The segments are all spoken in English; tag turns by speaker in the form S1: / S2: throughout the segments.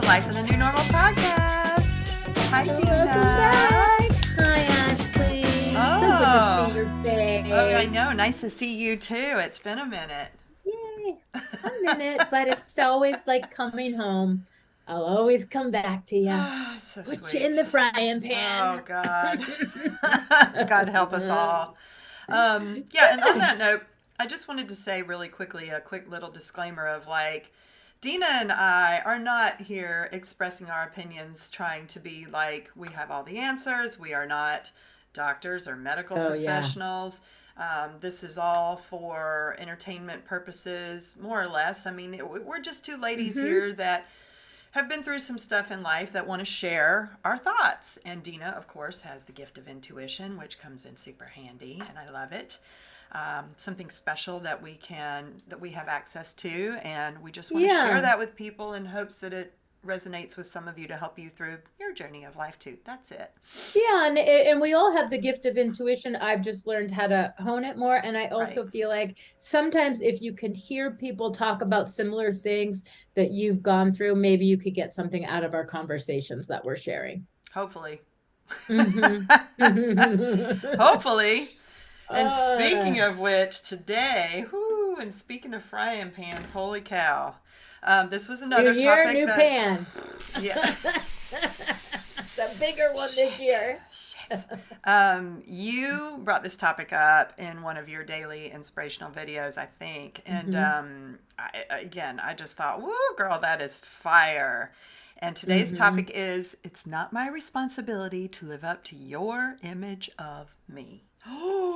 S1: to Life in the New Normal podcast. Hi, Dena.
S2: Welcome back. Hi, Ashley. So good to see your face.
S1: Oh, I know. Nice to see you too. It's been a minute.
S2: Yay. A minute, but it's always like coming home. I'll always come back to you.
S1: So
S2: Put you in
S1: sweet.
S2: the frying
S1: Oh,
S2: pan.
S1: God. God help us all. Yeah, and on that
S2: Yes.
S1: note, I just wanted to say really quickly a quick little disclaimer of like, Dina and I are not here expressing our opinions, trying to be like we have all the answers. We are not doctors or medical
S2: Oh, yeah.
S1: professionals. This is all for entertainment purposes, more or less. I mean, we're just two ladies
S2: hmm
S1: here that have been through some stuff in life that want to share our thoughts. And Dina, of course, has the gift of intuition, which comes in super handy, and I love it. Something special that we have access to, and we just want to share
S2: Yeah.
S1: that with people in hopes that it resonates with some of you to help you through your journey of life too. That's it.
S2: Yeah, and we all have the gift of intuition. I've just learned how to hone it more. And I
S1: Right.
S2: also feel like sometimes if you can hear people talk about similar things that you've gone through, maybe you could get something out of our conversations that we're sharing.
S1: Hopefully.
S2: hmm
S1: Hopefully. And speaking
S2: uh,
S1: of which, today, whoo, and speaking of frying pans, holy cow. This was
S2: New
S1: another
S2: year,
S1: topic
S2: new
S1: that,
S2: pan.
S1: yeah,
S2: The bigger one this year.
S1: shit. You brought this topic up in one of your daily inspirational videos, I think. And
S2: hmm
S1: again, I just thought, woo, girl, that is fire. And today's
S2: hmm
S1: topic is it's not my responsibility to live up to your image of me.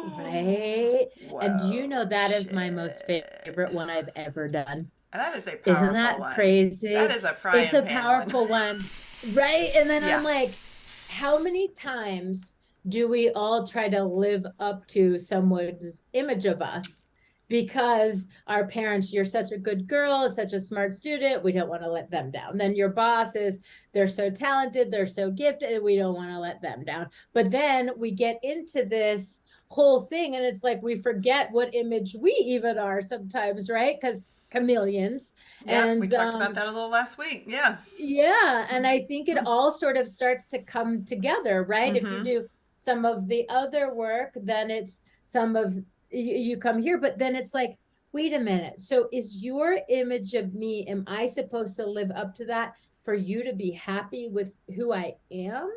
S2: Right. And do you
S1: Whoa,
S2: know that is my most
S1: shit.
S2: favorite one I've ever done?
S1: That is a
S2: Isn't
S1: powerful
S2: that
S1: one. That
S2: crazy?
S1: is a
S2: It's
S1: frying
S2: a
S1: pan one.
S2: powerful one, right? And then I'm
S1: Yeah.
S2: like, how many times do we all try to live up to someone's image of us? Because our parents, you're such a good girl, such a smart student, we don't want to let them down. Then your boss is, they're so talented, they're so gifted, we don't want to let them down. But then we get into this whole thing, and it's like we forget what image we even are sometimes, right? Because chameleons.
S1: Yep. We
S2: And
S1: talked about that a little last week. Yeah.
S2: yeah, and I think it all sort of starts to come together, right? If you
S1: Mm-hmm.
S2: do some of the other work, then it's some of you come here, but then it's like, wait a minute. So is your image of me, am I supposed to live up to that for you to be happy with who I am?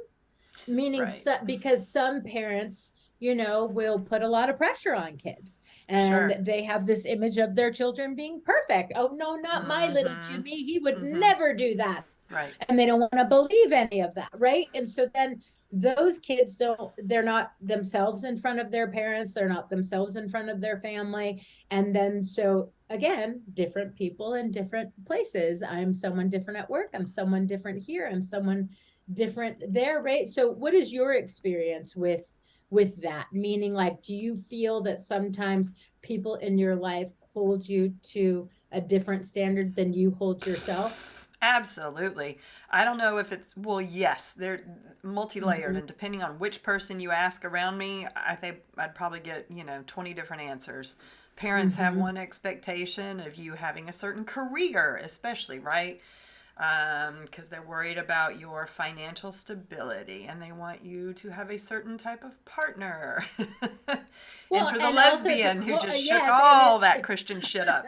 S2: Meaning
S1: Right.
S2: so, because some parents, will put a lot of pressure on kids, and
S1: Sure.
S2: they have this image of their children being perfect. Oh no, not my little
S1: Mm-hmm.
S2: Jimmy, he would
S1: Mm-hmm.
S2: never do that.
S1: Right.
S2: And they don't want to believe any of that, right? And so then those kids don't, they're not themselves in front of their parents, they're not themselves in front of their family. And then so again, different people in different places. I'm someone different at work, I'm someone different here, I'm someone different there, right? So what is your experience with that? Meaning, like, do you feel that sometimes people in your life hold you to a different standard than you hold yourself?
S1: Absolutely. I don't know if it's, well, yes, they're multi-layered,
S2: Mhm.
S1: and depending on which person you ask around me, I think I'd probably get, 20 different answers. Parents have
S2: Mhm.
S1: one expectation of you having a certain career, especially, right? Because they're worried about your financial stability and they want you to have a certain type of partner.
S2: Well,
S1: Enter the
S2: and also it's a
S1: lesbian who just shook
S2: yes, and
S1: all that
S2: it
S1: Christian shit up.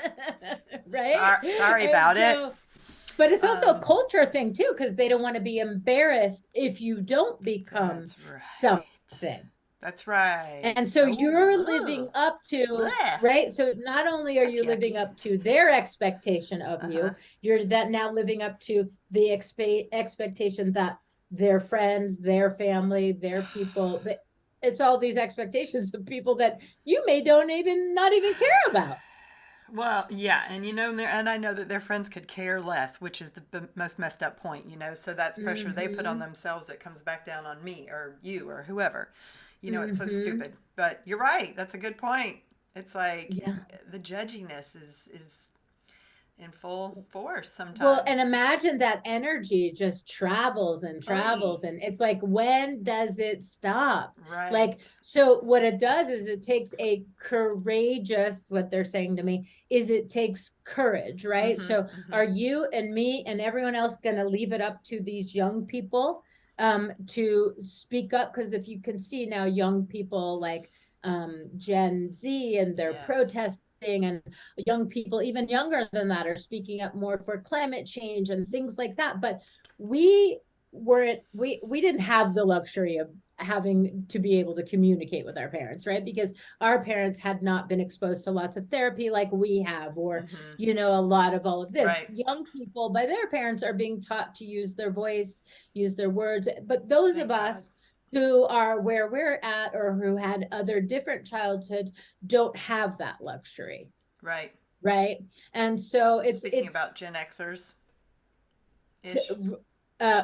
S2: right.
S1: Sorry
S2: And
S1: about it.
S2: so, but it's also a
S1: Um,
S2: culture thing too, because they don't want to be embarrassed if you don't become
S1: that's right.
S2: something.
S1: That's right.
S2: And so
S1: Oh,
S2: you're living
S1: ugh,
S2: up to,
S1: bleh.
S2: right? So not only are
S1: That's
S2: you living
S1: yucky.
S2: up to their expectation of
S1: Uh huh.
S2: you're that now living up to the expectation that their friends, their family, their people, but it's all these expectations of people that you may don't even not even care about.
S1: Well, yeah, and and I know that their friends could care less, which is the most messed up point, So that's pressure they put on
S2: Mm-hmm.
S1: themselves that comes back down on me or you or whoever. It's so
S2: Mm-hmm.
S1: stupid. But you're right. That's a good point. It's like
S2: Yeah.
S1: the judginess is in full force
S2: Well, and
S1: sometimes.
S2: imagine that energy just travels and travels.
S1: Oy,
S2: And it's like, when does it stop? Like,
S1: right.
S2: so what it does is it takes a courageous, what they're saying to me is it takes courage, right?
S1: Mm-hmm,
S2: So
S1: mm-hmm.
S2: are you and me and everyone else going to leave it up to these young people to speak up? Because if you can see now, young people like Gen Z, and they're
S1: Yes.
S2: protesting, and young people even younger than that are speaking up more for climate change and things like that. But we we didn't have the luxury of having to be able to communicate with our parents, right? Because our parents had not been exposed to lots of therapy like we have, or
S1: Mm-hmm.
S2: a lot of all of this.
S1: Right.
S2: Young people by their parents are being taught to use their voice, use their words. But those of
S1: Thank God.
S2: us who are where we're at, or who had other different childhoods, don't have that luxury,
S1: Right.
S2: right? And so
S1: Speaking
S2: it's
S1: about Gen Xers ish.
S2: to,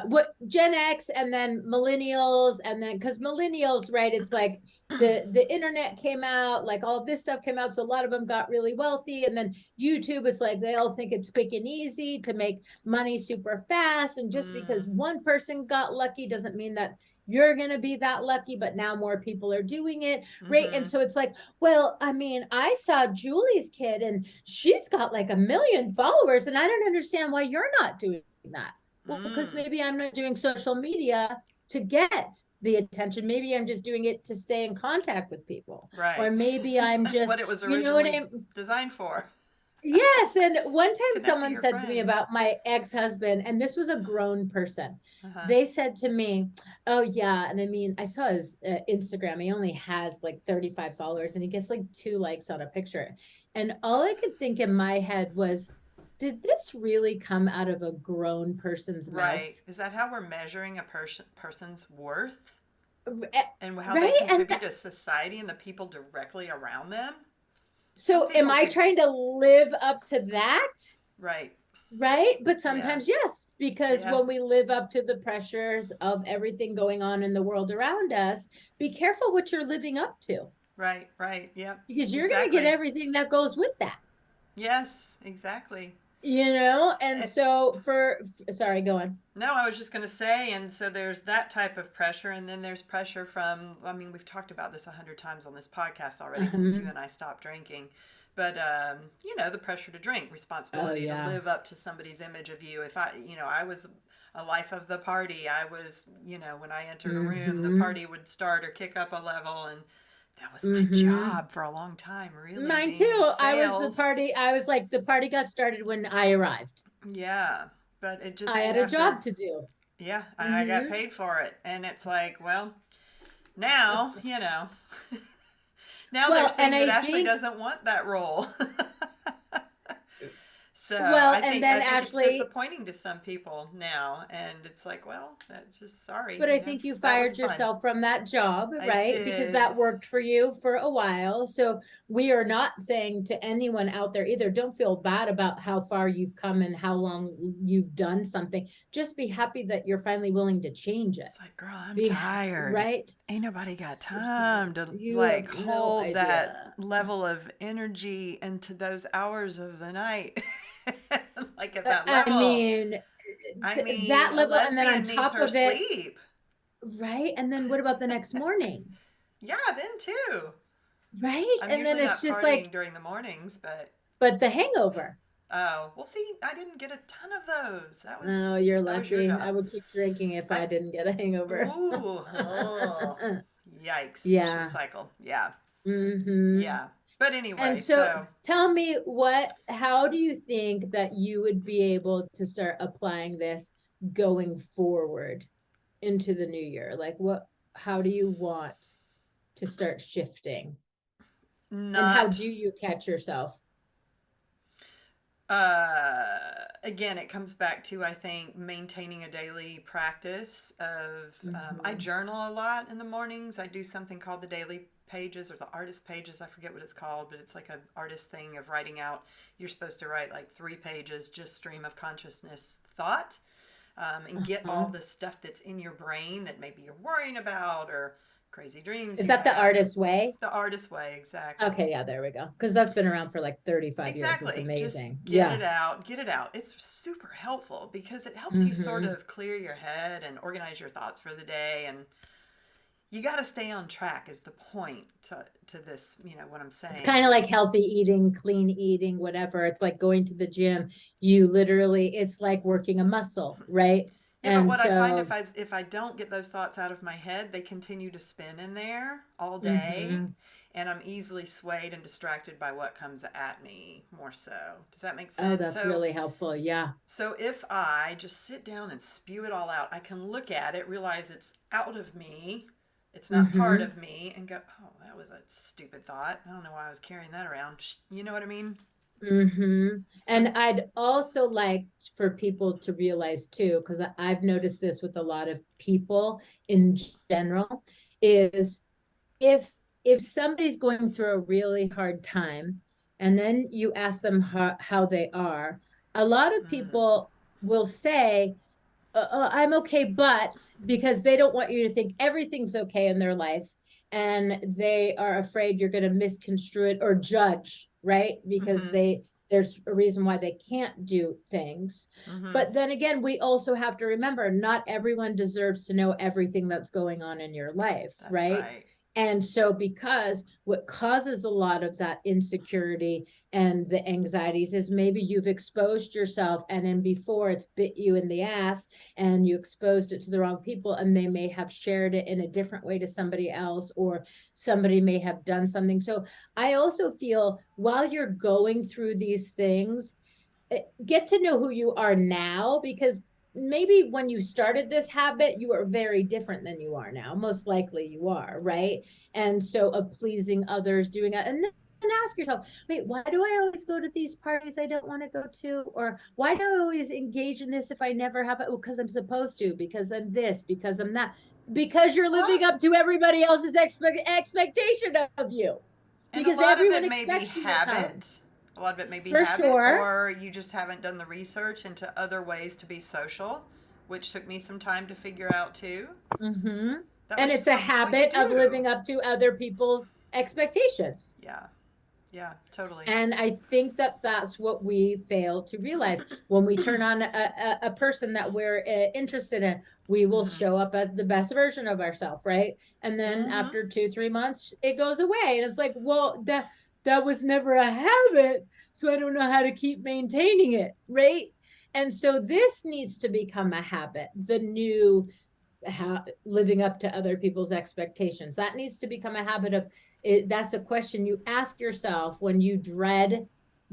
S2: what Gen X, and then millennials, and then because millennials, right? It's like the internet came out, like all this stuff came out, so a lot of them got really wealthy, and then YouTube, it's like they all think it's quick and easy to make money super fast, and just
S1: Mm,
S2: because one person got lucky doesn't mean that you're going to be that lucky, but now more people are doing it, right? And
S1: mm-hmm.
S2: so it's like, well, I mean, I saw Julie's kid and she's got like 1 million followers, and I don't understand why you're not doing that. Well, because
S1: Mm,
S2: maybe I'm not doing social media to get the attention. Maybe I'm just doing it to stay in contact with people. Or
S1: right.
S2: maybe I'm
S1: What
S2: just,
S1: it was
S2: what
S1: originally
S2: I'm,
S1: designed for.
S2: yes. And one time
S1: Connect to
S2: someone
S1: your
S2: said to me
S1: friends.
S2: about my ex-husband, and this was a grown person.
S1: Uh-huh.
S2: They said to me, oh, yeah. And I mean, I saw his Instagram. He only has like 35 followers, and he gets like 2 likes on a picture. And all I could think in my head was, did this really come out of a grown person's mouth?
S1: Right. Is that how we're measuring a person's worth and how they
S2: Right? And
S1: contribute to society and the people directly around them? Some
S2: so am
S1: people
S2: I
S1: could,
S2: trying to live up to that?
S1: right.
S2: Right? But
S1: Yeah.
S2: sometimes yes, because
S1: Yeah.
S2: when we live up to the pressures of everything going on in the world around us, be careful what you're living up to,
S1: Right. Right. Yep.
S2: because you're going to get
S1: Exactly.
S2: everything that goes with that.
S1: Yes, exactly.
S2: And
S1: And
S2: so sorry, go on.
S1: no, I was just going to say, and so there's that type of pressure, and then there's pressure from, I mean, we've talked about this 100 times on this podcast already since you
S2: Um,
S1: and I stopped drinking. But, the pressure to drink,
S2: oh
S1: responsibility to
S2: yeah.
S1: live up to somebody's image of you. If I was a life of the party, I was, when I entered a room, the
S2: Mm-hmm.
S1: party would start or kick up a level. And that was my
S2: Mm-hmm.
S1: job for a long time, really,
S2: Mine
S1: being in
S2: too.
S1: sales.
S2: I was like, the party got started when I arrived.
S1: Yeah. But it
S2: I
S1: just,
S2: had a job
S1: after,
S2: to do.
S1: yeah, and I got
S2: Mm-hmm.
S1: paid for it. And it's like, well, now, now they're
S2: Well, and
S1: saying that
S2: I
S1: Ashley
S2: think,
S1: doesn't want that role. So
S2: well,
S1: I
S2: and
S1: think I
S2: then
S1: think it's
S2: Ashley,
S1: disappointing to some people now, and it's like, well, that's just sorry,
S2: but I think you
S1: that was
S2: fired
S1: fun.
S2: yourself from that job,
S1: I
S2: right? Because
S1: did.
S2: that worked for you for a while. So we are not saying to anyone out there either, don't feel bad about how far you've come and how long you've done something. Just be happy that you're finally willing to change it.
S1: It's like, girl, I'm
S2: Be
S1: tired.
S2: right.
S1: Ain't nobody got
S2: Seriously,
S1: time to
S2: you have
S1: like
S2: no
S1: hold that
S2: idea.
S1: level of energy into those hours of the night. Like at
S2: I
S1: that
S2: I
S1: level.
S2: mean,
S1: I mean,
S2: that
S1: a
S2: level, and then on
S1: lesbian needs
S2: top
S1: her
S2: of it,
S1: sleep.
S2: right? And then what about the next morning?
S1: Yeah, then too.
S2: Right?
S1: I'm
S2: And then
S1: usually
S2: it's
S1: not
S2: just like,
S1: partying during the mornings, but
S2: but the hangover.
S1: oh, well, see, I didn't get a ton of those.
S2: Oh, you're
S1: That was your
S2: lucky. I
S1: job.
S2: would keep drinking if
S1: I
S2: I didn't get a hangover.
S1: ooh, oh, yikes, vicious
S2: Yeah.
S1: cycle. Yeah,
S2: Mm-hmm.
S1: yeah. But
S2: And
S1: anyway,
S2: so
S1: so
S2: tell me how do you think that you would be able to start applying this going forward into the new year? Like how do you want to start shifting? And how
S1: not
S2: do you catch yourself?
S1: again, it comes back to, I think, maintaining a daily practice of I
S2: Mm-hmm.
S1: journal a lot in the mornings. I do something called the daily pages or the artist pages. I forget what it's called, but it's like an artist thing of writing out. You're supposed to write like 3 pages, just stream of consciousness thought, and get
S2: Uh-huh.
S1: all the stuff that's in your brain that maybe you're worrying about, or Crazy dreams
S2: Is
S1: you
S2: that the
S1: have.
S2: artist's way?
S1: The artist way, exactly.
S2: Okay, yeah, there we go. Because that's been around for like 35 years. It's
S1: Exactly. Just
S2: amazing.
S1: get
S2: Yeah.
S1: it out. Get it out. It's super helpful because it helps you sort
S2: Hmm.
S1: of clear your head and organize your thoughts for the day. And you got to stay on track, is the point to this, what I'm
S2: It's
S1: saying
S2: kind of like
S1: is.
S2: healthy eating, clean eating, whatever. It's like going to the gym. You literally, it's like working a muscle, right?
S1: Yeah, but
S2: And
S1: what I find
S2: so,
S1: if I don't get those thoughts out of my head, they continue to spin in there all day,
S2: mhm.
S1: and I'm easily swayed and distracted by what comes at me more so. Does that make
S2: Oh,
S1: sense?
S2: that's
S1: So
S2: really helpful. Yeah.
S1: so if I just sit down and spew it all out, I can look at it, realize it's out of me, it's not part
S2: Hmm.
S1: of me, and go, "Oh, that was a stupid thought. I don't know why I was carrying that around." You know what I mean?
S2: Hmm.
S1: So,
S2: And I'd also like for people to realize too, because I've noticed this with a lot of people in general, is if if somebody's going through a really hard time and then you ask them how they are, a lot of
S1: mm,
S2: people will say, I'm okay, but because they don't want you to think everything's okay in their life, and they are afraid you're going to misconstrue it or judge, right? Because
S1: mm-hmm,
S2: there's a reason why they can't do things.
S1: mm-hmm.
S2: But then again, we also have to remember not everyone deserves to know everything that's going on in your life,
S1: That's
S2: right?
S1: right.
S2: And so, because what causes a lot of that insecurity and the anxieties is maybe you've exposed yourself, and then before it's bit you in the ass, and you exposed it to the wrong people, and they may have shared it in a different way to somebody else, or somebody may have done something. So I also feel while you're going through these things, get to know who you are now, because maybe when you started this habit you were very different than you are now. Most likely you are, right? And so of pleasing others, doing it, and then ask yourself, wait, why do I always go to these parties I don't want to go to? Or why do I always engage in this if I never have it? Oh, because I'm supposed to, because I'm this, because I'm that. Because you're
S1: Well,
S2: living up to everybody else's expectation of you.
S1: and a
S2: Because
S1: lot of
S2: everyone
S1: it may be
S2: expects you to come.
S1: habit. A lot of it may be
S2: For
S1: habit,
S2: sure.
S1: or you just haven't done the research into other ways to be social, which took me some time to figure out too.
S2: Mm-hmm.
S1: That was
S2: And it's
S1: just
S2: a
S1: what you
S2: habit of
S1: do.
S2: living up to other people's expectations.
S1: Yeah, yeah, totally.
S2: And I think that that's what we fail to realize when we turn on a person that we're interested in. We will
S1: Mm-hmm.
S2: show up as the best version of ourselves, right? And then
S1: Mm-hmm.
S2: after 2 3 months it goes away, and it's like, well, that was never a habit, so I don't know how to keep maintaining it, right? And so this needs to become a habit, the new, living up to other people's expectations. That needs to become a habit of it. That's a question you ask yourself when you dread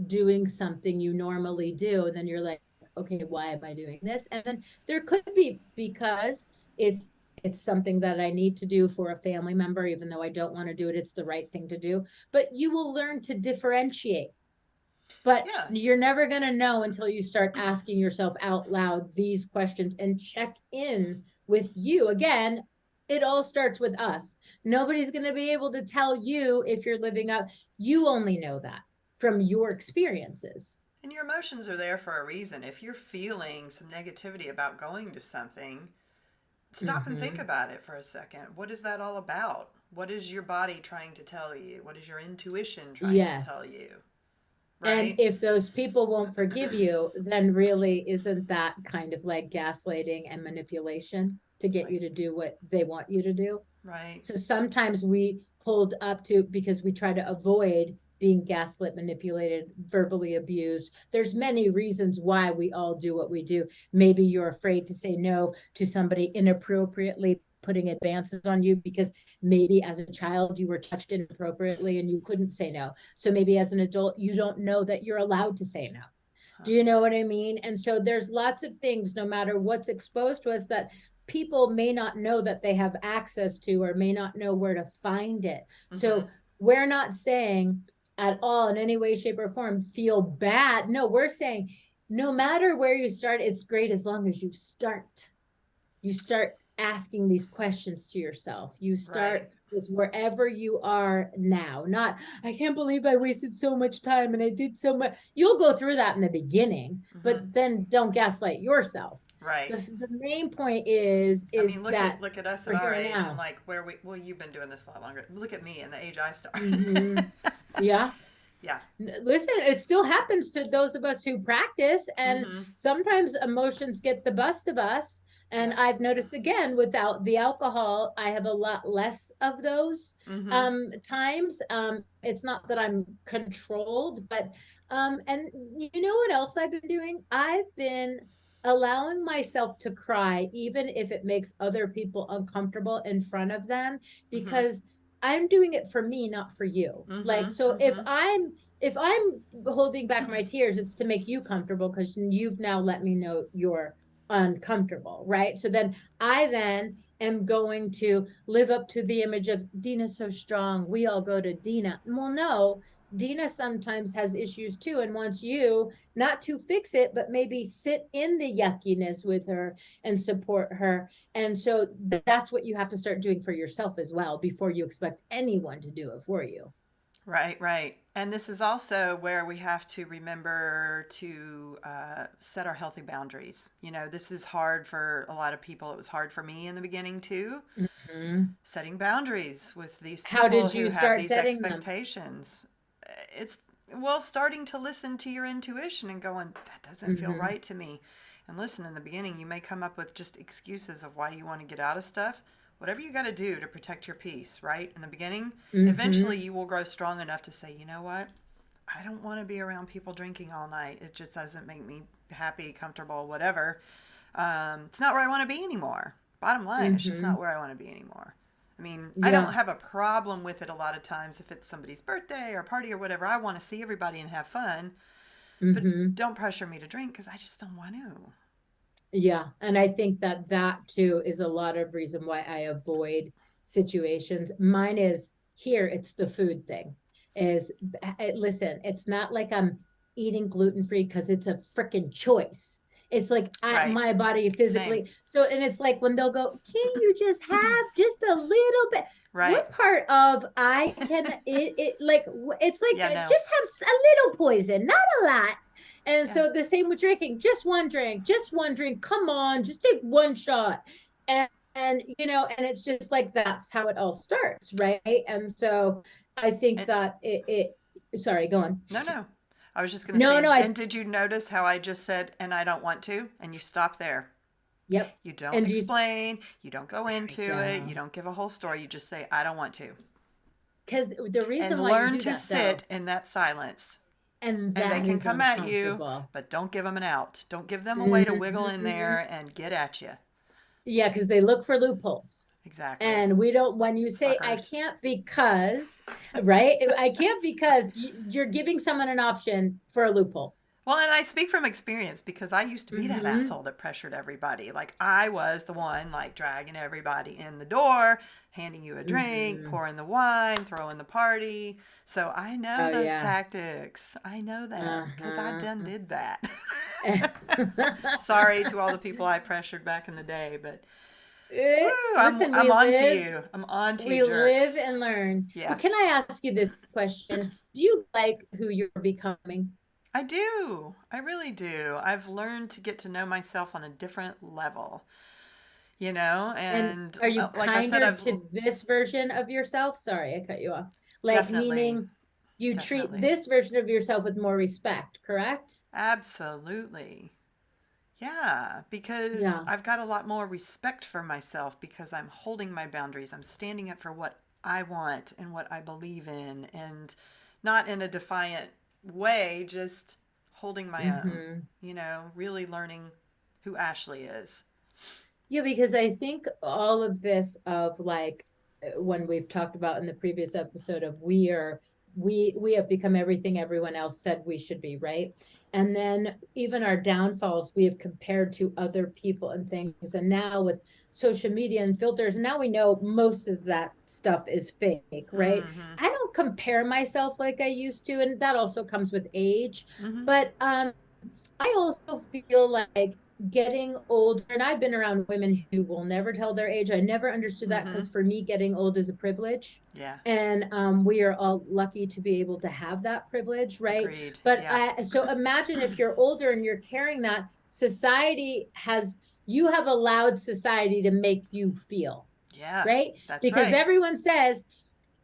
S2: doing something you normally do. And then you're like, okay, why am I doing this? And then there could be because it's something that I need to do for a family member, even though I don't want to do it. It's the right thing to do. But you will learn to differentiate. But
S1: Yeah,
S2: you're never going to know until you start asking yourself out loud these questions and check in with you. Again, it all starts with us. Nobody's going to be able to tell you if you're living up. You only know that from your experiences.
S1: and your emotions are there for a reason. If you're feeling some negativity about going to something, stop and think
S2: Mm-hmm.
S1: about it for a second. What is that all about? What is your body trying to tell you? What is your intuition trying to tell
S2: Yes.
S1: you?
S2: And
S1: Right?
S2: if those people won't forgive you, then really isn't that kind of like gaslighting and manipulation to
S1: It's
S2: get
S1: like,
S2: you to do what they want you to do?
S1: right?
S2: So sometimes we hold up to, because we try to avoid being gaslit, manipulated, verbally abused. There's many reasons why we all do what we do. Maybe you're afraid to say no to somebody inappropriately putting advances on you because maybe as a child you were touched inappropriately and you couldn't say no. So maybe as an adult you don't know that you're allowed to say no.
S1: Huh.
S2: Do you know what I mean? And so there's lots of things, no matter what's exposed to us, that people may not know that they have access to, or may not know where to find it.
S1: Mm-hmm.
S2: So we're not saying at all in any way, shape, or form, feel bad. No, we're saying no matter where you start, it's great as long as you start. You start asking these questions to yourself. You
S1: Right.
S2: start with wherever you are now. Not, I can't believe I wasted so much time and I did so much. You'll go through that in the beginning,
S1: Mm-hmm.
S2: but then don't gaslight yourself.
S1: Right.
S2: The main point
S1: I
S2: is
S1: mean,
S2: that
S1: look at us
S2: for
S1: at our
S2: here and
S1: age and
S2: now.
S1: like where we well, you've been doing this a lot longer. Look at me and the age I started.
S2: Hmm. Yeah.
S1: Yeah.
S2: Listen, it still happens to those of us who practice, and
S1: Mm-hmm.
S2: sometimes emotions get the best of us. And
S1: Yep.
S2: I've noticed again, without the alcohol, I have a lot less of those
S1: Mm-hmm.
S2: times. It's not that I'm controlled, but and you know what else I've been doing? I've been allowing myself to cry, even if it makes other people uncomfortable in front of them,
S1: Mm-hmm.
S2: because I'm doing it for me, not for you.
S1: Mm-hmm.
S2: Like, so
S1: Mm-hmm.
S2: if I'm holding back my tears, it's to make you comfortable because you've now let me know you're uncomfortable, right? So then am going to live up to the image of Dena's so strong. We all go to Dena. Well, no, Dena sometimes has issues too and wants you not to fix it, but maybe sit in the yuckiness with her and support her. And so that's what you have to start doing for yourself as well before you expect anyone to do it for you.
S1: Right, right. And this is also where we have to remember to set our healthy boundaries. You know, this is hard for a lot of people. It was hard for me in the beginning too.
S2: Mhm.
S1: Setting boundaries with these
S2: How
S1: people
S2: did
S1: who
S2: you
S1: have
S2: start
S1: these
S2: setting them?
S1: expectations. It's, well, starting to listen to your intuition and going, that doesn't feel
S2: Mm-hmm.
S1: right to me. And listen, in the beginning, you may come up with just excuses of why you want to get out of stuff. Whatever you got to do to protect your peace, right? In the beginning, eventually
S2: Mm-hmm.
S1: you will grow strong enough to say, you know what? I don't want to be around people drinking all night. It just doesn't make me happy, comfortable, whatever. It's not where I want to be anymore. Bottom line, it's just
S2: Mm-hmm.
S1: not where I want to be anymore. I mean, I don't
S2: Yeah.
S1: have a problem with it a lot of times if it's somebody's birthday or party or whatever. I want to see everybody and have fun, but
S2: Mm-hmm.
S1: don't pressure me to drink because I just don't want to.
S2: Yeah. And I think that that too is a lot of reason why I avoid situations. Mine is here, it's the food thing. Is listen, it's not like I'm eating gluten free because it's a freaking choice. It's like
S1: Right.
S2: my body
S1: Same.
S2: physically. So, and it's like when they'll go, can you just have just a little bit?
S1: Right.
S2: What part of I can it like it's like
S1: Yeah, no.
S2: just have a little poison, not a lot. And
S1: Yeah.
S2: so the same with drinking, just one drink, just one drink. Come on, just take one shot. And you know, and it's just like that's how it all starts, right? And so I think
S1: And
S2: that sorry, go on.
S1: no, no. I was just going to
S2: No,
S1: say,
S2: no, I
S1: and did you notice how I just said, and I don't want to? And you stop there.
S2: yep.
S1: You don't
S2: And you
S1: explain, you don't go
S2: there we
S1: into it, you
S2: go.
S1: don't give a whole story. You just say, I don't want to.
S2: Because the
S1: And
S2: reason why you
S1: learn
S2: do
S1: to
S2: that though,
S1: sit in that silence.
S2: and
S1: And they
S2: that
S1: can
S2: is
S1: come at you,
S2: uncomfortable.
S1: but don't give them an out. Don't give them a way to wiggle in
S2: Hmm.
S1: there and get at you.
S2: Yeah, because they look for loopholes.
S1: Exactly.
S2: And we don't, when you say, I
S1: Suckers.
S2: can't because, right? I can't because you're giving someone an option for a loophole.
S1: Well, and I speak from experience because I used to be that
S2: Hmm.
S1: asshole that pressured everybody. Like I was the one like dragging everybody in the door, handing you a drink,
S2: Hmm.
S1: pouring the wine, throwing the party. So I know
S2: Oh,
S1: those
S2: yeah.
S1: tactics. I know them because I done
S2: Uh-huh.
S1: did that. Sorry to all the people I pressured back in the day, but woo,
S2: Listen,
S1: I'm on to you. I'm on to you,
S2: we live
S1: jerks.
S2: and learn.
S1: Yeah.
S2: But can I ask you this question? Do you like who you're becoming?
S1: I do. I really do. I've learned to get to know myself on a different level,
S2: And
S1: and
S2: are you
S1: like I said,
S2: kinder to this version of yourself? Sorry, I cut you off. Like,
S1: definitely,
S2: meaning you treat
S1: definitely,
S2: this version of yourself with more respect, correct?
S1: absolutely. Yeah, because
S2: Yeah.
S1: I've got a lot more respect for myself because I'm holding my boundaries. I'm standing up for what I want and what I believe in, and not in a defiant way, just holding my own,
S2: Hmm.
S1: really learning who Ashley is.
S2: Yeah, because I think all of this of like when we've talked about in the previous episode of we have become everything everyone else said we should be, right? And then even our downfalls we have compared to other people and things. And now with social media and filters, now we know most of that stuff is fake, right?
S1: Mm-hmm.
S2: I don't compare myself like I used to, and that also comes with age.
S1: Mm-hmm.
S2: But I also feel like getting older, and I've been around women who will never tell their age. I never understood that
S1: Mm-hmm.
S2: because for me, getting old is a privilege.
S1: Yeah.
S2: And we are all lucky to be able to have that privilege, right?
S1: Agreed.
S2: But
S1: Yeah.
S2: so imagine if you're older and you're carrying that, society has you have allowed society to make you feel,
S1: Yeah,
S2: right?
S1: that's
S2: Because
S1: right.
S2: everyone says,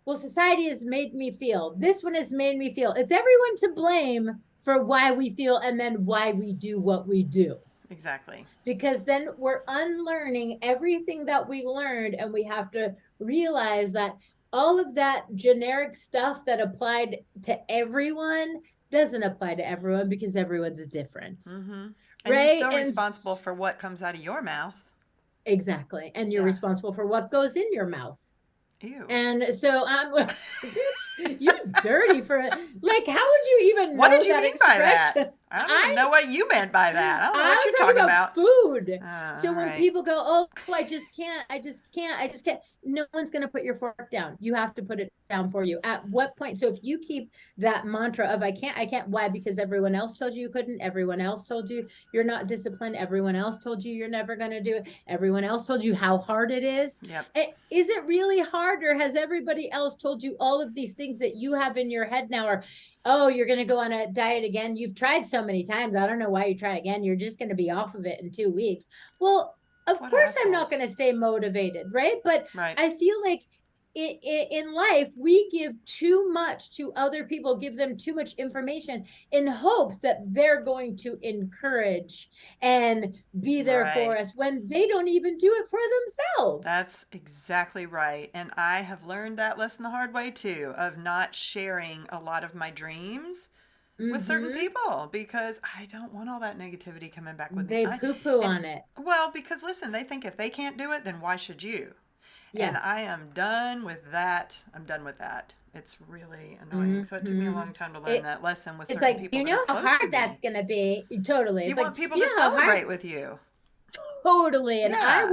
S2: well, society has made me feel, this one has made me feel. It's everyone to blame for why we feel and then why we do what we do.
S1: Exactly.
S2: Because then we're unlearning everything that we learned, and we have to realize that all of that generic stuff that applied to everyone doesn't apply to everyone because everyone's different,
S1: Mm-hmm. And you're
S2: right?
S1: still responsible for what comes out of your mouth.
S2: Exactly, and you're
S1: Yeah.
S2: responsible for what goes in your mouth.
S1: Ew.
S2: And so I'm bitch, you're dirty for it. Like, how would you even
S1: What
S2: know
S1: did you
S2: that
S1: mean by that?
S2: expression?
S1: I don't even
S2: I
S1: know what you meant by that. I don't know what
S2: I
S1: you're
S2: was talking
S1: talking
S2: about
S1: about.
S2: food. So
S1: All
S2: when
S1: right.
S2: people go, oh, I just can't, I just can't, I just can't, no one's going to put your fork down. You have to put it down for you. At what point? So if you keep that mantra of I can't, why? Because everyone else told you you couldn't. Everyone else told you you're not disciplined. Everyone else told you you're never going to do it. Everyone else told you how hard it is.
S1: Yep.
S2: Is it really hard, or has everybody else told you all of these things that you have in your head now? Or, oh, you're going to go on a diet again. You've tried so many times. I don't know why you try again. You're just going to be off of it in 2 weeks. Well, of
S1: What
S2: course, I'm not
S1: assholes.
S2: going to stay motivated, right? But
S1: Right.
S2: I feel like in life, we give too much to other people, give them too much information in hopes that they're going to encourage and be there for
S1: Right.
S2: us when they don't even do it for themselves.
S1: That's exactly right. And I have learned that lesson the hard way too, of not sharing a lot of my dreams with certain
S2: Mm-hmm.
S1: people because I don't want all that negativity coming back with me.
S2: They
S1: I
S2: poo-poo
S1: and
S2: on it.
S1: well, because listen, they think if they can't do it, then why should you? And I
S2: Yes.
S1: am done with that. I'm done with that. It's really annoying. So it took me a
S2: Mm-hmm.
S1: long time to learn
S2: It,
S1: that lesson with
S2: it's
S1: certain
S2: like,
S1: people that are
S2: how
S1: close to
S2: hard that's
S1: me.
S2: going to be. Totally.
S1: You
S2: It's like,
S1: want people to
S2: how hard.
S1: celebrate with you.
S2: Totally. And
S1: Yeah.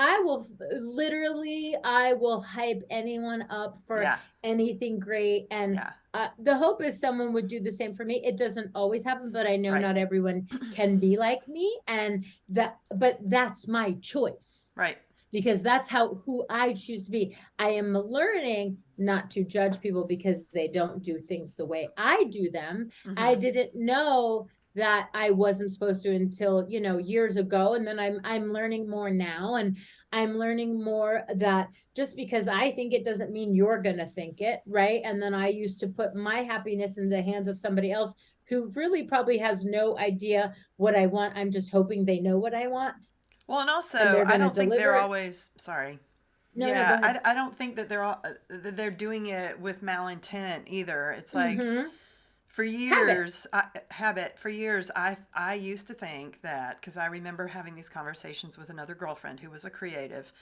S2: I will literally, I will hype anyone up for
S1: Yeah.
S2: anything great. And
S1: Yeah.
S2: the hope is someone would do the same for me. It doesn't always happen, but I know
S1: Right.
S2: not everyone can be like me. And but that's my choice,
S1: Right.
S2: because that's who I choose to be. I am learning not to judge people because they don't do things the way I do them. I
S1: Mm-hmm.
S2: didn't know that I wasn't supposed to until, years ago. And then I'm learning more now. And I'm learning more that just because I think it doesn't mean you're gonna think it, right? And then I used to put my happiness in the hands of somebody else who really probably has no idea what I want. I'm just hoping they know what I want
S1: Well, and
S2: and
S1: also,
S2: they're
S1: I
S2: gonna
S1: don't think they're
S2: deliver it.
S1: always sorry.
S2: No, no, go
S1: Yeah,
S2: ahead.
S1: I don't think that they're doing it with malintent either. It's like
S2: Mm-hmm.
S1: for
S2: Habit.
S1: years, for years, I used to think that because I remember having these conversations with another girlfriend who was a creative,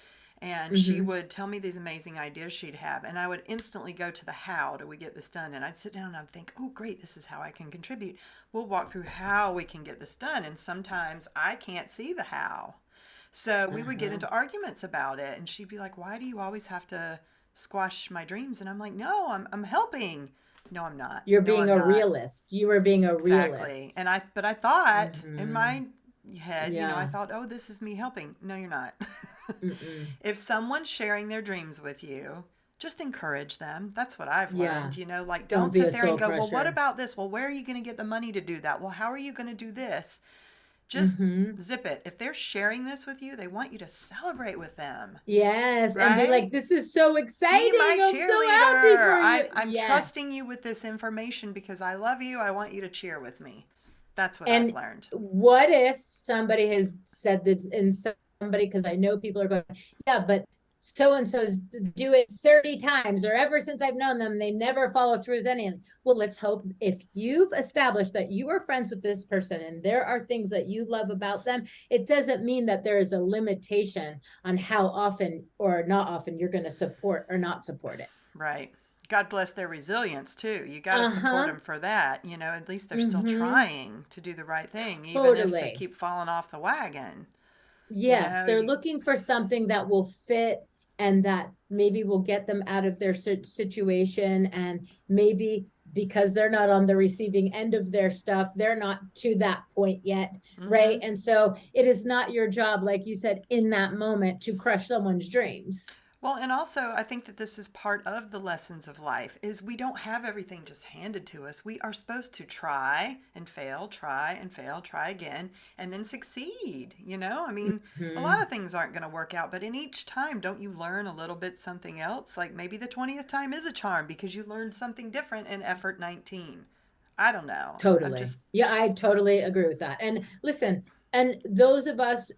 S1: and she
S2: Mm-hmm.
S1: would tell me these amazing ideas she'd have, and I would instantly go to the how do we get this done, and I'd sit down and I'd think, oh great, this is how I can contribute. We'll walk through how we can get this done, and sometimes I can't see the how. So we would get
S2: Uh-huh.
S1: into arguments about it, and she'd be like, "Why do you always have to squash my dreams?" And I'm like, "No, I'm helping." No, I'm not.
S2: You're
S1: No,
S2: being
S1: I'm
S2: a
S1: not.
S2: realist. You were being a
S1: Exactly.
S2: realist.
S1: And but I thought in
S2: Mm-hmm.
S1: my head, I
S2: Yeah.
S1: thought, "Oh, this is me helping." No, you're not.
S2: Mm-mm.
S1: If someone's sharing their dreams with you, just encourage them. That's what I've
S2: Yeah.
S1: learned. Like don't
S2: Don't be
S1: sit
S2: a
S1: there and
S2: soul
S1: go, "Well, what
S2: crusher.
S1: about this? Well, where are you going to get the money to do that? Well, how are you going to do this?" Just
S2: Mm-hmm.
S1: zip it. If they're sharing this with you, they want you to celebrate with them,
S2: Yes. And be like,
S1: right?
S2: this is so
S1: Be my
S2: exciting. I'm so happy
S1: cheerleader.
S2: for you.
S1: I'm
S2: Yes.
S1: trusting you with this information because I love you. I want you to cheer with me. That's what I've
S2: And
S1: learned.
S2: what if somebody has said that, and somebody, because I know people are going, yeah, but so and so's do it 30 times, or ever since I've known them, they never follow through with anything. Well, let's hope if you've established that you are friends with this person and there are things that you love about them, it doesn't mean that there is a limitation on how often or not often you're going to support or not support it.
S1: Right. God bless their resilience too. You got to support
S2: Uh-huh.
S1: them for that. At least they're still
S2: Mm-hmm.
S1: trying to do the right thing, even if they
S2: Totally.
S1: keep falling off the wagon.
S2: Yes, they're
S1: You,
S2: looking for something that will fit and that maybe will get them out of their situation. And maybe because they're not on the receiving end of their stuff, they're not to that point yet. Right.
S1: mm-hmm.
S2: And so it is not your job, like you said, in that moment to crush someone's dreams.
S1: Well, and also I think that this is part of the lessons of life is we don't have everything just handed to us. We are supposed to try and fail, try and fail, try again, and then succeed. I mean, a lot of
S2: Mhm.
S1: things aren't going to work out, but in each time, don't you learn a little bit something else? Like maybe the 20th time is a charm because you learned something different in effort 19. I don't know. I'm
S2: Totally.
S1: just,
S2: Yeah, I totally agree with that. And listen, and those of us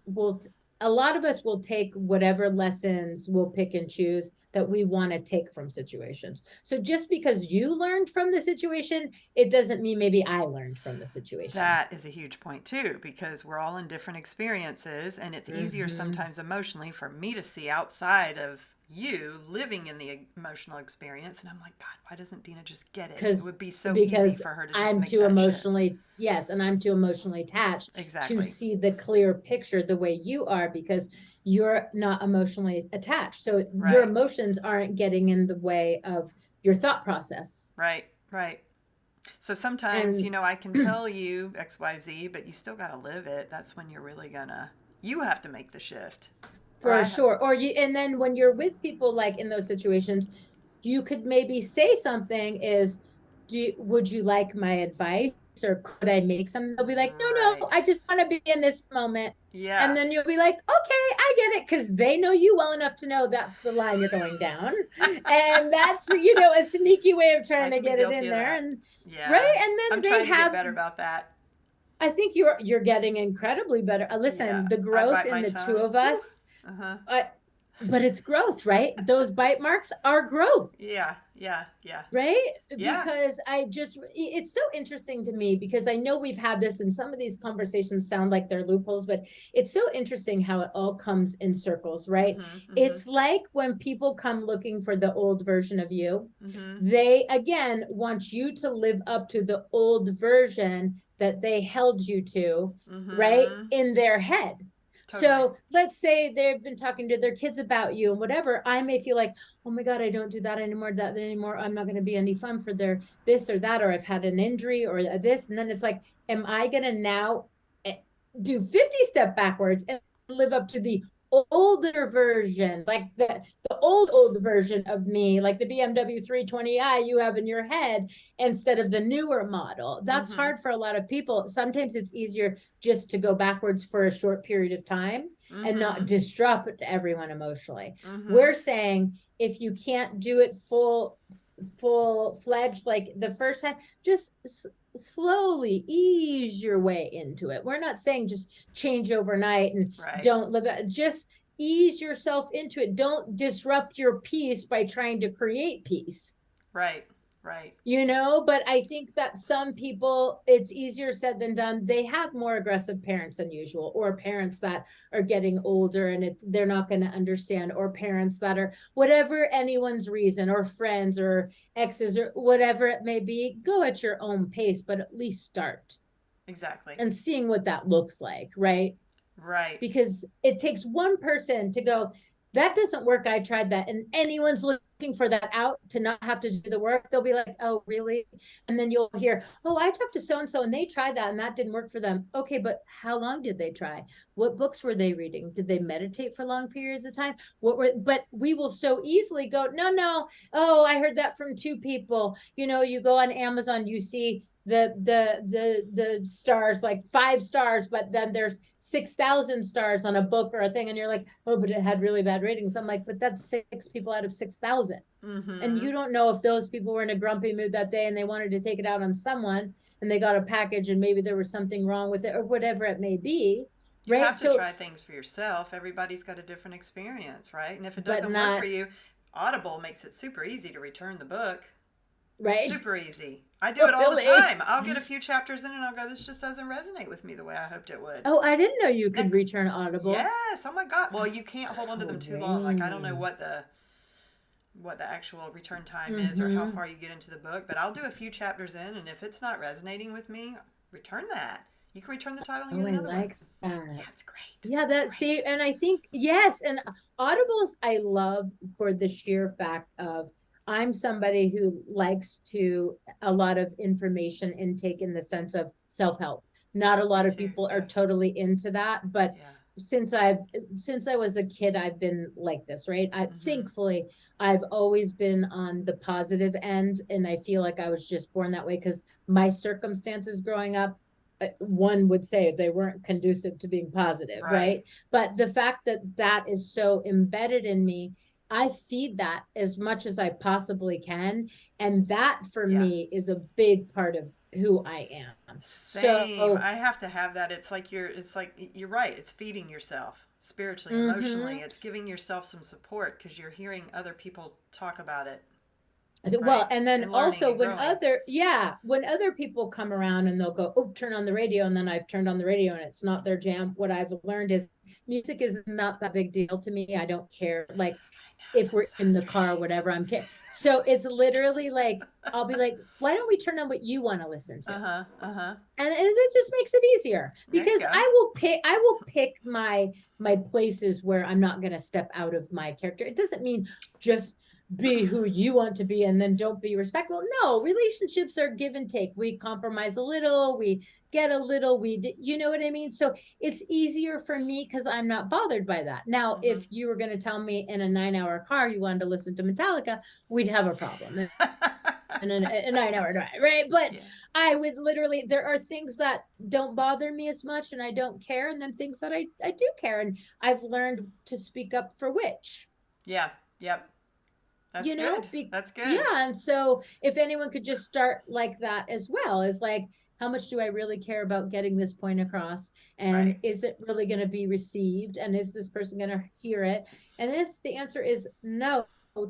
S2: a lot of us will take whatever lessons we'll pick and choose that we want to take from situations. So just because you learned from the situation, it doesn't mean maybe I learned from the situation.
S1: that is a huge point too, because we're all in different experiences, and it's easier
S2: Hmm.
S1: sometimes emotionally for me to see outside of you living in the emotional experience. And I'm like, God, why doesn't Dina just get it? It
S2: Because
S1: would be so easy
S2: because
S1: for her to just
S2: I'm
S1: make
S2: too
S1: that shift.
S2: emotionally, yes, and I'm too emotionally attached to
S1: Exactly.
S2: see the clear picture the way you are because you're not emotionally attached. So your
S1: Right.
S2: emotions aren't getting in the way of your thought process.
S1: Right. Right. So sometimes,
S2: And
S1: I can tell you XYZ, but you still got to live it. That's when you're really gonna, you have to make the shift. Or
S2: for
S1: I have.
S2: sure. Or you, and then when you're with people like in those situations, you could maybe say something is, would you like my advice? Or could I make something? They'll be like, no,
S1: Right.
S2: I just want to be in this moment. And
S1: Yeah.
S2: then you'll be like, okay, I get it. Cause they know you well enough to know that's the line you're going down. And that's, a sneaky way of
S1: I
S2: trying to
S1: can be
S2: get it
S1: guilty
S2: in
S1: of
S2: there.
S1: that.
S2: And
S1: Yeah.
S2: right. And
S1: I'm
S2: then they
S1: trying to get
S2: have,
S1: better about that.
S2: I think you're getting incredibly better.
S1: Yeah.
S2: Listen, the
S1: I
S2: growth
S1: bite
S2: in
S1: my
S2: the two
S1: tongue.
S2: of
S1: Whew.
S2: us,
S1: Uh-huh.
S2: uh, but it's growth, right? Those bite marks are growth,
S1: Yeah. Yeah. Yeah.
S2: right?
S1: Yeah.
S2: Because it's so interesting to me because I know we've had this and some of these conversations sound like they're loopholes, but it's so interesting how it all comes in circles, right?
S1: Mm-hmm. Mm-hmm.
S2: It's like when people come looking for the old version of you,
S1: Mm-hmm.
S2: they again want you to live up to the old version that they held you to, right?
S1: Mm-hmm.
S2: In their head.
S1: Totally.
S2: So let's say they've been talking to their kids about you and whatever. I may feel like, oh my God, I don't do that anymore, that anymore. I'm not going to be any fun for their this or that, or I've had an injury or this. And then it's like, am I going to now do 50 step backwards and live up to the older version, like the old version of me, like the BMW 320i you have in your head instead of the newer model. That's
S1: Mm-hmm.
S2: hard for a lot of people. Sometimes it's easier just to go backwards for a short period of time and
S1: Mm-hmm.
S2: not disrupt everyone emotionally.
S1: Mm-hmm.
S2: We're saying if you can't do it full fledged like the first time, just slowly ease your way into it. We're not saying just change overnight and
S1: Right.
S2: don't live it. Just ease yourself into it. Don't disrupt your peace by trying to create peace.
S1: Right. Right.
S2: But I think that some people, it's easier said than done. They have more aggressive parents than usual, or parents that are getting older and they're not going to understand, or parents that are whatever anyone's reason, or friends or exes or whatever it may be. Go at your own pace, but at least start
S1: Exactly.
S2: and seeing what that looks like, right?
S1: Right.
S2: Because it takes one person to go, that doesn't work. I tried that. And anyone's looking for that out to not have to do the work. They'll be like, oh, really? And then you'll hear, oh, I talked to so and so and they tried that and that didn't work for them. Okay, but how long did they try? What books were they reading? Did they meditate for long periods of time? But we will so easily go, no, no. Oh, I heard that from two people. You go on Amazon, you see the stars like 5 stars, but then there's 6,000 stars on a book or a thing, and you're like, oh, but it had really bad ratings. I'm like, but that's 6 people out of 6,000, and
S1: Mm-hmm.
S2: you don't know if those people were in a grumpy mood that day and they wanted to take it out on someone, and they got a package and maybe there was something wrong with it or whatever it may be,
S1: You have
S2: right?
S1: to
S2: So,
S1: try things for yourself. Everybody's got a different experience, right? And if it
S2: but
S1: doesn't work for
S2: not
S1: you, Audible makes it super easy to return the book.
S2: right.
S1: Super easy. I do
S2: Oh,
S1: it all the
S2: really?
S1: time. I'll get a few chapters in and I'll go, this just doesn't resonate with me the way I hoped it would.
S2: Oh, I didn't know you could
S1: Next.
S2: return audibles.
S1: Yes. Oh my God. Well, you can't hold on to them too long. Like I don't know
S2: Great.
S1: what the actual return time is or how
S2: Mm-hmm.
S1: far you get into the book, but I'll do a few chapters in, and if it's not resonating with me, return that. You can return the title and
S2: Oh,
S1: get
S2: I
S1: another one.
S2: like that.
S1: Yeah, it's great.
S2: Yeah,
S1: It's
S2: that see,
S1: great.
S2: and I think yes, and audibles I love for the sheer fact of I'm somebody who likes to a lot of information intake in the sense of self-help. Not a
S1: Me
S2: lot of
S1: too.
S2: people are
S1: Yeah.
S2: totally into that, but
S1: Yeah.
S2: since I was a kid, I've been like this, right? I
S1: Mm-hmm.
S2: thankfully I've always been on the positive end, and I feel like I was just born that way because my circumstances growing up, one would say they weren't conducive to being positive,
S1: Right.
S2: right? But the fact that that is so embedded in me, I feed that as much as I possibly can, and that for
S1: Yeah.
S2: me is a big part of who I am.
S1: Same.
S2: So,
S1: I have to have that. It's like you're right. It's feeding yourself spiritually, emotionally.
S2: mhm.
S1: It's giving yourself some support because you're hearing other people talk about it,
S2: Well,
S1: right?
S2: and then
S1: And learning
S2: also
S1: and growing.
S2: when other people come around and they'll go, oh, turn on the radio, and then I've turned on the radio and it's not their jam. What I've learned is music is not that big deal to me. I don't care. Like
S1: I know,
S2: if we're
S1: that's so
S2: in the car or
S1: strange.
S2: whatever, I'm care. So it's literally like, I'll be like, why don't we turn on what you want to listen to?
S1: Uh-huh. Uh-huh.
S2: And it just makes it easier
S1: There you
S2: because
S1: go.
S2: I will pick my places where I'm not going to step out of my character. It doesn't mean just be who you want to be and then don't be respectful. No, relationships are give and take. We compromise a little, we get a little, you know what I mean? So it's easier for me because I'm not bothered by that. Now,
S1: Mm-hmm.
S2: if you were going to tell me in a 9 hour car you wanted to listen to Metallica, we'd have a problem and a 9 hour drive, right? But
S1: Yeah.
S2: I would literally, there are things that don't bother me as much and I don't care. And then things that I do care. And I've learned to speak up for which,
S1: Yeah. Yep. That's
S2: you know,
S1: good. That's good.
S2: yeah. And so if anyone could just start like that as well, is like, how much do I really care about getting this point across? And
S1: Right.
S2: is it really going to be received? And is this person going to hear it? And if the answer is no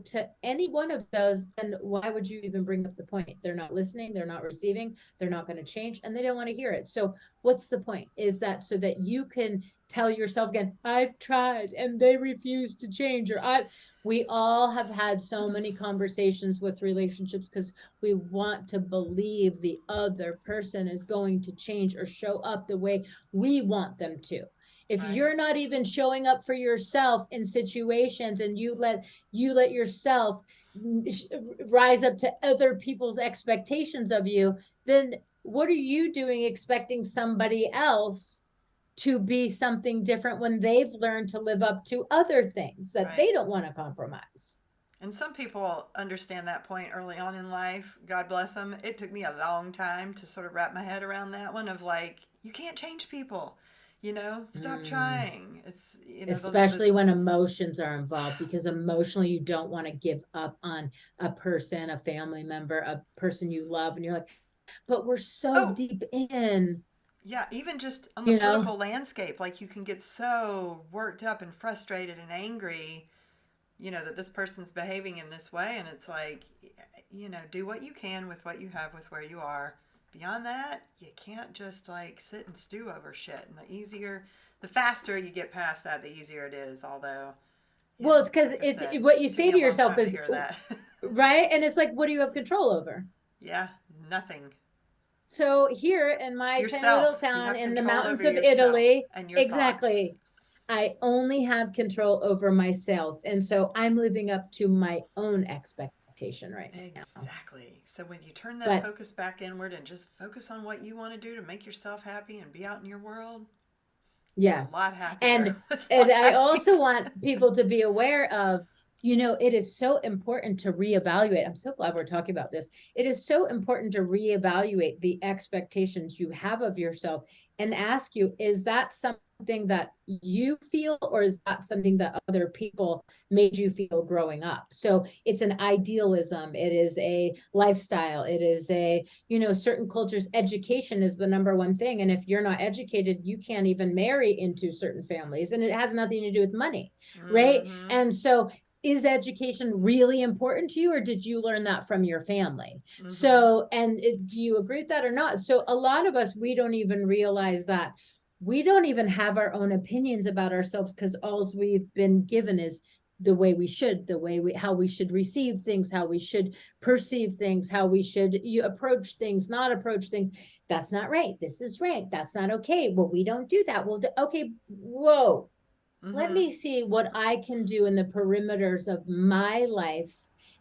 S2: to any one of those, then why would you even bring up the point? They're not listening, they're not receiving, they're not going to change, and they don't want to hear it. So, what's the point? Is that so that you can tell yourself again, I've tried and they refuse to change, or we all have had so many conversations with relationships because we want to believe the other person is going to change or show up the way we want them to. If
S1: Right.
S2: you're not even showing up for yourself in situations and you let yourself rise up to other people's expectations of you, then what are you doing expecting somebody else to be something different when they've learned to live up to other things that
S1: Right.
S2: they don't want to compromise?
S1: And some people understand that point early on in life. God bless them. It took me a long time to sort of wrap my head around that one of like, you can't change people. Stop
S2: Mm.
S1: trying. It's, the
S2: Especially when emotions are involved, because emotionally you don't want to give up on a person, a family member, a person you love, and you're like, but we're so
S1: oh,
S2: deep in,
S1: yeah, even just on the
S2: you know.
S1: political landscape, like you can get so worked up and frustrated and angry, that this person's behaving in this way. And it's like, do what you can with what you have with where you are. Beyond that, you can't just like sit and stew over shit. And the faster you get past that, the easier it is. Although,
S2: Well, it's because
S1: like I
S2: it's
S1: said,
S2: what you
S1: it took
S2: say
S1: me
S2: to
S1: a long
S2: yourself
S1: time to
S2: is
S1: hear that.
S2: right, and it's like, what do you have control over?
S1: Yeah, nothing.
S2: So here in my tiny little
S1: Yourself. You
S2: town
S1: have
S2: in the
S1: control over
S2: mountains of
S1: yourself
S2: Italy,
S1: and your thoughts.
S2: exactly, I only have control over myself, and so I'm living up to my own expectation right now.
S1: Exactly. So when you turn that
S2: But
S1: focus back inward and just focus on what you want to do to make yourself happy and be out in your world, you're a
S2: yes.
S1: lot happier
S2: And
S1: with
S2: I also
S1: life.
S2: want people to be aware of, it is so important to reevaluate. I'm so glad we're talking about this. It is so important to reevaluate the expectations you have of yourself and ask you, is that something that you feel, or is that something that other people made you feel growing up? So it's an idealism, it is a lifestyle, it is certain cultures, education is the number one thing. And if you're not educated, you can't even marry into certain families. And it has nothing to do with money, right?
S1: Mm-hmm.
S2: And so is education really important to you, or did you learn that from your family?
S1: Mm-hmm.
S2: So, and do you agree with that or not? So a lot of us, we don't even realize that we don't even have our own opinions about ourselves because all we've been given is the way we should, how we should receive things, how we should perceive things, how we should approach things, not approach things. That's not right. This is right. That's not okay. Well, we don't do that. Well, okay, whoa. Let
S1: Mm-hmm.
S2: me see what I can do in the perimeters of my life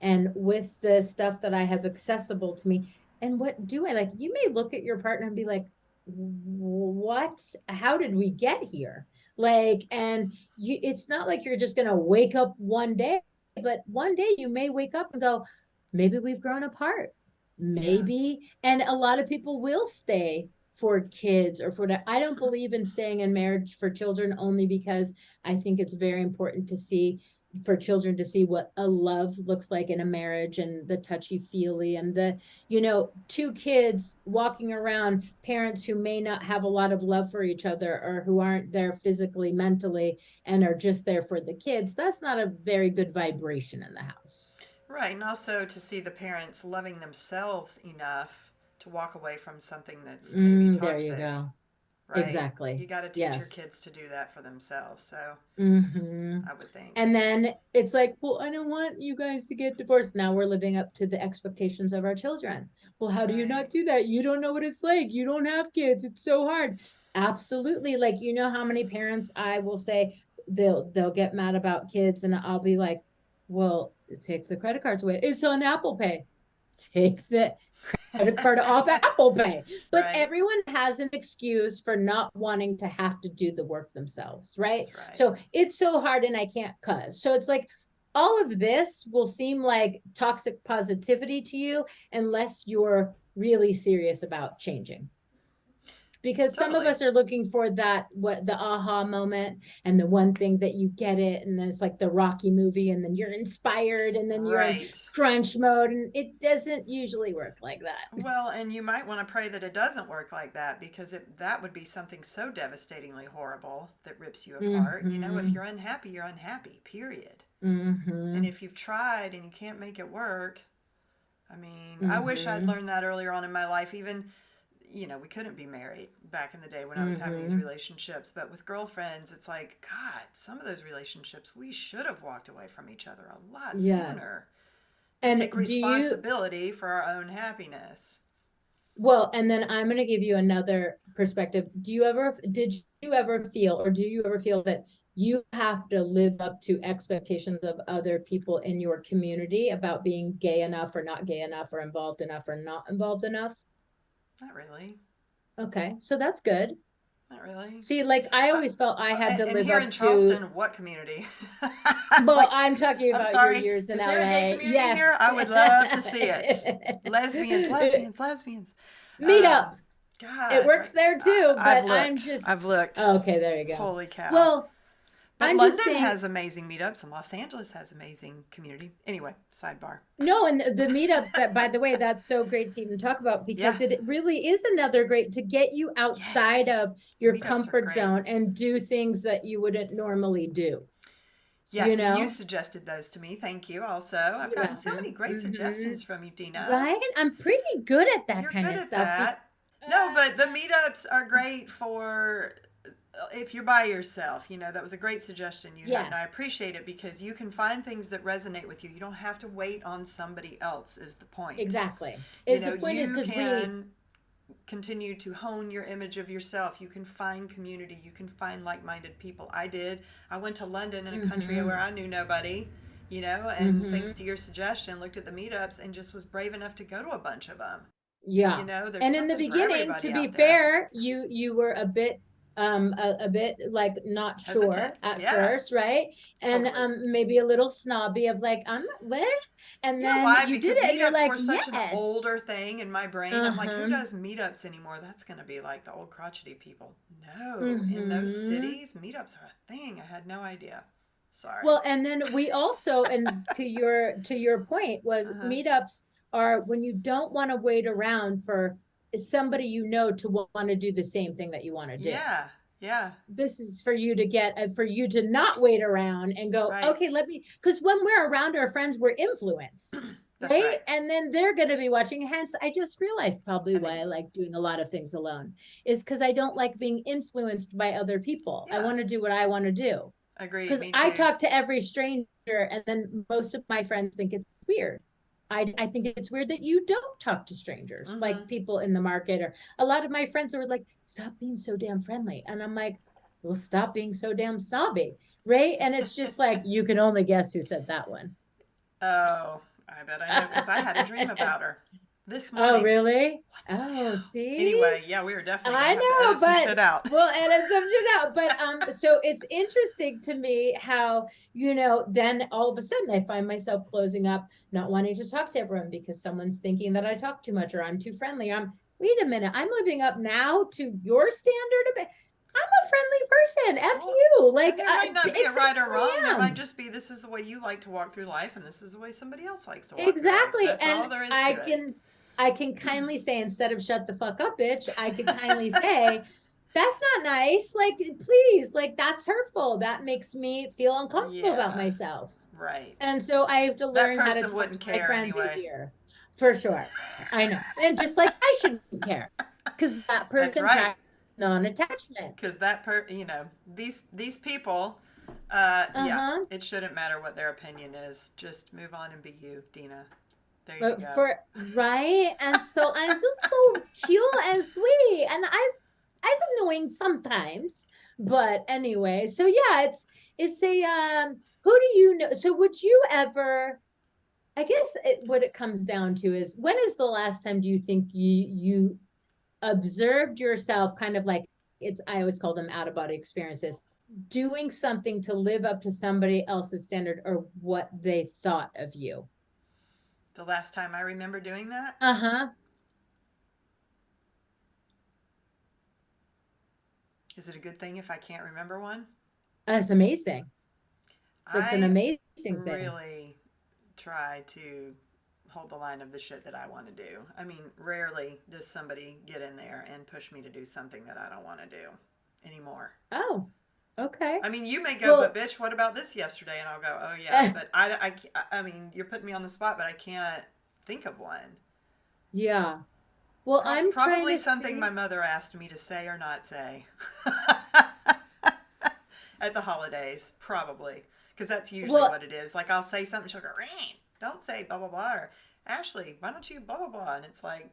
S2: and with the stuff that I have accessible to me. And what do I like? You may look at your partner and be like, what, how did we get here? Like, and you, it's not like you're just gonna wake up one day, but one day you may wake up and go, maybe we've grown apart,
S1: Yeah.
S2: maybe. And a lot of people will stay for kids or for that. I don't believe in staying in marriage for children, only because I think it's very important to see, for children to see what a love looks like in a marriage, and the touchy feely, and the, two kids walking around, parents who may not have a lot of love for each other, or who aren't there physically, mentally, and are just there for the kids. That's not a very good vibration in the house.
S1: Right. And also to see the parents loving themselves enough to walk away from something that's maybe
S2: There you
S1: toxic.
S2: go.
S1: Right. You
S2: Exactly.
S1: got to teach your
S2: Yes.
S1: kids to do that for themselves. So
S2: Hmm.
S1: I would think.
S2: And then it's like, well, I don't want you guys to get divorced. Now we're living up to the expectations of our children. Well, how do you not
S1: Right.
S2: do that? You don't know what it's like. You don't have kids. It's so hard. Absolutely. Like, how many parents I will say, they'll get mad about kids, and I'll be like, well, take the credit cards away. It's on Apple Pay. Take the credit card off Apple Pay. But
S1: Right.
S2: everyone has an excuse for not wanting to have to do the work themselves, right?
S1: That's right.
S2: So it's so hard and I can't cuz. So it's like all of this will seem like toxic positivity to you unless you're really serious about changing, because some of
S1: Totally.
S2: us are looking for that, what, the aha moment, and the one thing that you get it, and then it's like the Rocky movie, and then you're inspired, and then you're in
S1: Right.
S2: crunch mode, and it doesn't usually work like that.
S1: Well, and you might want to pray that it doesn't work like that because that would be something so devastatingly horrible that rips you apart. You know, if
S2: Mm-hmm.
S1: you're unhappy, you're unhappy, period. And
S2: Mm-hmm.
S1: if you've tried and you can't make it work, I mean, I wish I'd
S2: Mm-hmm.
S1: learned that earlier on in my life. Even, we couldn't be married back in the day when I was having these
S2: Mm-hmm.
S1: relationships. But with girlfriends, it's like, God, some of those relationships, we should have walked away from each other a lot sooner
S2: Yes.
S1: to
S2: And
S1: take
S2: do you,
S1: responsibility for our own happiness.
S2: well, and then I'm going to give you another perspective. Did you ever feel, or do you ever feel that you have to live up to expectations of other people in your community about being gay enough or not gay enough, or involved enough or not involved enough?
S1: Not really.
S2: Okay, so that's good.
S1: Not really.
S2: See, like I
S1: Uh,
S2: always felt I had to
S1: and
S2: live
S1: here
S2: up
S1: in
S2: to,
S1: Charleston, what community?
S2: well,
S1: Like,
S2: I'm talking
S1: I'm
S2: about your
S1: sorry.
S2: years in
S1: Is there a gay
S2: LA.
S1: community here?
S2: Yes.
S1: I would love to see it. Lesbians, lesbians, lesbians.
S2: Meetup. It
S1: God,
S2: works
S1: right?
S2: there too,
S1: I've
S2: but I'm
S1: looked.
S2: just,
S1: I've looked.
S2: okay, there you go.
S1: Holy cow.
S2: Well,
S1: But
S2: I'm just
S1: London
S2: saying,
S1: has amazing meetups, and Los Angeles has amazing community. Anyway, sidebar.
S2: no, and the meetups, that, by the way, that's so great to even talk about,
S1: Yeah.
S2: because it really is another great to get you outside
S1: Yes.
S2: of
S1: The
S2: your
S1: meetups are
S2: comfort
S1: great.
S2: zone and do things that you wouldn't normally do, you
S1: Yes, and you
S2: know?
S1: suggested those to me. Thank you. Also, I've
S2: You're
S1: gotten so many
S2: welcome.
S1: great
S2: Hmm.
S1: suggestions from you, Dina.
S2: Right? I'm pretty good at that
S1: You're
S2: kind
S1: good
S2: of
S1: at
S2: stuff.
S1: that. No, but the meetups are great for if you're by yourself. That was a great suggestion you had, and I
S2: Yes,
S1: appreciate it because you can find things that resonate with you. You don't have to wait on somebody else, is the point.
S2: exactly. Is the point is
S1: You
S2: because we,
S1: can continue to hone your image of yourself. You can find community. You can find like minded people. I did. I went to London in a country where
S2: hmm
S1: I knew nobody. And thanks
S2: hmm
S1: to your suggestion, looked at the meetups and just was brave enough to go to a bunch of them.
S2: yeah.
S1: There's
S2: And in the
S1: something for
S2: beginning, to
S1: everybody
S2: be
S1: out there.
S2: fair, you were a bit, a bit like not
S1: Hesitant?
S2: sure at
S1: Yeah,
S2: first, right? And
S1: totally.
S2: maybe a little snobby of like, I'm not what? And
S1: You know
S2: then
S1: why?
S2: you did
S1: Because
S2: it and you're
S1: meetups
S2: like,
S1: were such an
S2: yes.
S1: older thing in my brain. I'm like, who
S2: Uh-huh.
S1: does meetups anymore? That's going to be like the old crotchety people. No, in those
S2: Mm-hmm.
S1: cities, meetups are a thing. I had no idea. Sorry.
S2: Well, and then we also, and to your point,
S1: Uh
S2: was
S1: huh.
S2: meetups are when you don't want to wait around for somebody to want to do the same thing that you want to do.
S1: Yeah, yeah,
S2: This is for you to get, for you to not wait around and go,
S1: right.
S2: okay, let me, because when we're around our friends, we're influenced,
S1: That's
S2: right?
S1: right.
S2: And then they're going to be watching. Hence, I just realized probably
S1: I
S2: why
S1: mean,
S2: I like doing a lot of things alone, is because I don't like being influenced by other people. I
S1: yeah,
S2: want to do what I want to do,
S1: agreed.
S2: because
S1: Me
S2: I
S1: too.
S2: talk to every stranger, and then most of my friends think it's weird. I think it's weird that you don't talk to strangers,
S1: Mm hmm.
S2: like people in the market, or a lot of my friends are like, stop being so damn friendly. And I'm like, well, stop being so damn snobby. Right. And it's just like, you can only guess who said that one.
S1: Oh, I bet I know because I had a dream about her. this
S2: Oh,
S1: morning.
S2: really?
S1: What the
S2: Oh,
S1: hell?
S2: see?
S1: Anyway, yeah, we are definitely gonna
S2: I
S1: have to
S2: know,
S1: edit some
S2: but
S1: shit out.
S2: we'll edit some shit out. But so it's interesting to me how, then all of a sudden I find myself closing up, not wanting to talk to everyone because someone's thinking that I talk too much or I'm too friendly. Wait a minute, I'm living up now to your standard of it. I'm a friendly person. F
S1: Well,
S2: you.
S1: and
S2: Like,
S1: there might not be a
S2: accept
S1: right or
S2: who
S1: wrong.
S2: I
S1: There might
S2: am.
S1: just be this is the way you like to walk through life, and this is the way somebody else likes to walk through life.
S2: Exactly.
S1: That's all
S2: And
S1: there is to
S2: I
S1: it.
S2: can I can kindly say, instead of shut the fuck up, bitch, I could kindly say, that's not nice. Like, please, like, that's hurtful. That makes me feel uncomfortable about
S1: Yeah,
S2: myself.
S1: right.
S2: And so I have to
S1: That
S2: learn how to
S1: person
S2: talk
S1: wouldn't
S2: to my
S1: care
S2: friends
S1: anyway.
S2: easier. For sure. I know. And just like I shouldn't care. Because that
S1: That's
S2: person
S1: right.
S2: practices non-attachment.
S1: Because these people, yeah,
S2: Uh-huh.
S1: it shouldn't matter what their opinion is. Just move on and be you, Dina. There you
S2: But
S1: go.
S2: for right, and so I'm just so cute and sweet, and I annoying sometimes, but anyway. So yeah, it's a Who do you know? So would you ever? I guess what it comes down to is, when is the last time do you think you observed yourself, kind of like, it's, I always call them out of body experiences, doing something to live up to somebody else's standard or what they thought of you?
S1: The last time I remember doing that,
S2: Uh-huh.
S1: is it a good thing if I can't remember one?
S2: That's amazing. That's an
S1: I
S2: amazing thing.
S1: really try to hold the line of the shit that I want to do. I mean, rarely does somebody get in there and push me to do something that I don't want to do anymore.
S2: Oh, okay.
S1: I mean, you may go, but
S2: Well,
S1: bitch, what about this yesterday? And I'll go, oh yeah, but I mean, you're putting me on the spot, but I can't think of one.
S2: yeah. Well, I'm trying
S1: Probably
S2: to
S1: something my
S2: think.
S1: mother asked me to say or not say at the holidays, probably, because that's usually
S2: Well,
S1: what it is. Like I'll say something, she'll go, don't say blah blah blah, or Ashley, why don't you blah blah blah, and it's like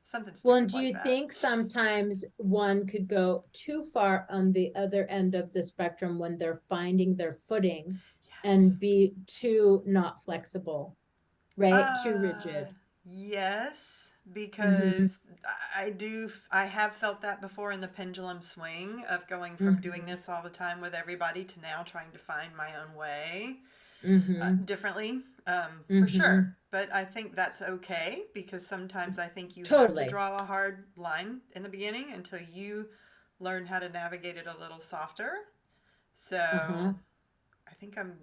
S1: something
S2: and
S1: stupid
S2: do
S1: like
S2: you
S1: that.
S2: think sometimes one could go too far on the other end of the spectrum when they're finding their footing
S1: Yes.
S2: and be too not flexible, right? Too
S1: Uh,
S2: rigid.
S1: yes,
S2: Mm-hmm.
S1: because I have felt that before in the pendulum swing of going from doing
S2: Mm-hmm.
S1: this all the time with everybody to now trying to find my own way
S2: Mm-hmm.
S1: differently, for sure.
S2: Mm-hmm.
S1: But I think that's okay because sometimes I think you have to
S2: Totally.
S1: draw a hard line in the beginning until you learn how to navigate it a little softer. So
S2: Uh-huh.
S1: I think I'm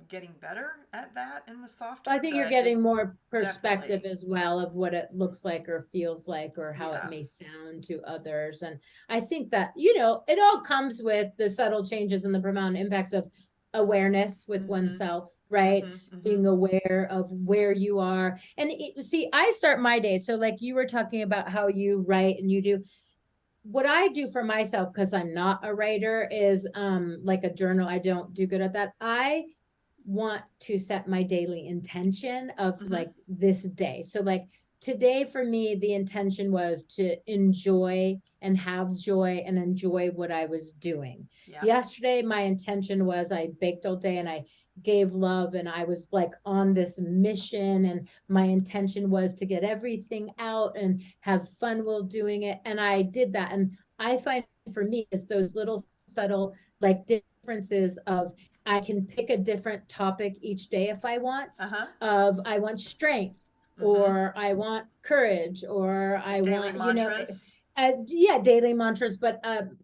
S1: getting better at that in the
S2: I
S1: softer,
S2: think you're
S1: but it
S2: getting more perspective
S1: definitely,
S2: as well of what it looks like or feels like or how it
S1: yeah.
S2: may sound to others. And I think that, it all comes with the subtle changes and the profound impacts of awareness with
S1: Mm-hmm.
S2: oneself, right?
S1: Mm-hmm. Mm-hmm.
S2: Being aware of where you are. And see, I start my day. So, like, you were talking about how you write and you do. What I do for myself, because I'm not a writer, is like a journal. I don't do good at that. I want to set my daily intention of
S1: Mm-hmm.
S2: like this day. So, like, today for me, the intention was to enjoy and have joy and enjoy what I was doing.
S1: Yeah.
S2: Yesterday, my intention was I baked all day and I gave love and I was like on this mission, and my intention was to get everything out and have fun while doing it, and I did that. And I find, for me, it's those little subtle like differences of, I can pick a different topic each day if I want.
S1: Uh-huh.
S2: Of, I want strength,
S1: Mm-hmm.
S2: or I want courage, or
S1: The
S2: I
S1: daily
S2: want,
S1: mantras.
S2: yeah, daily mantras. But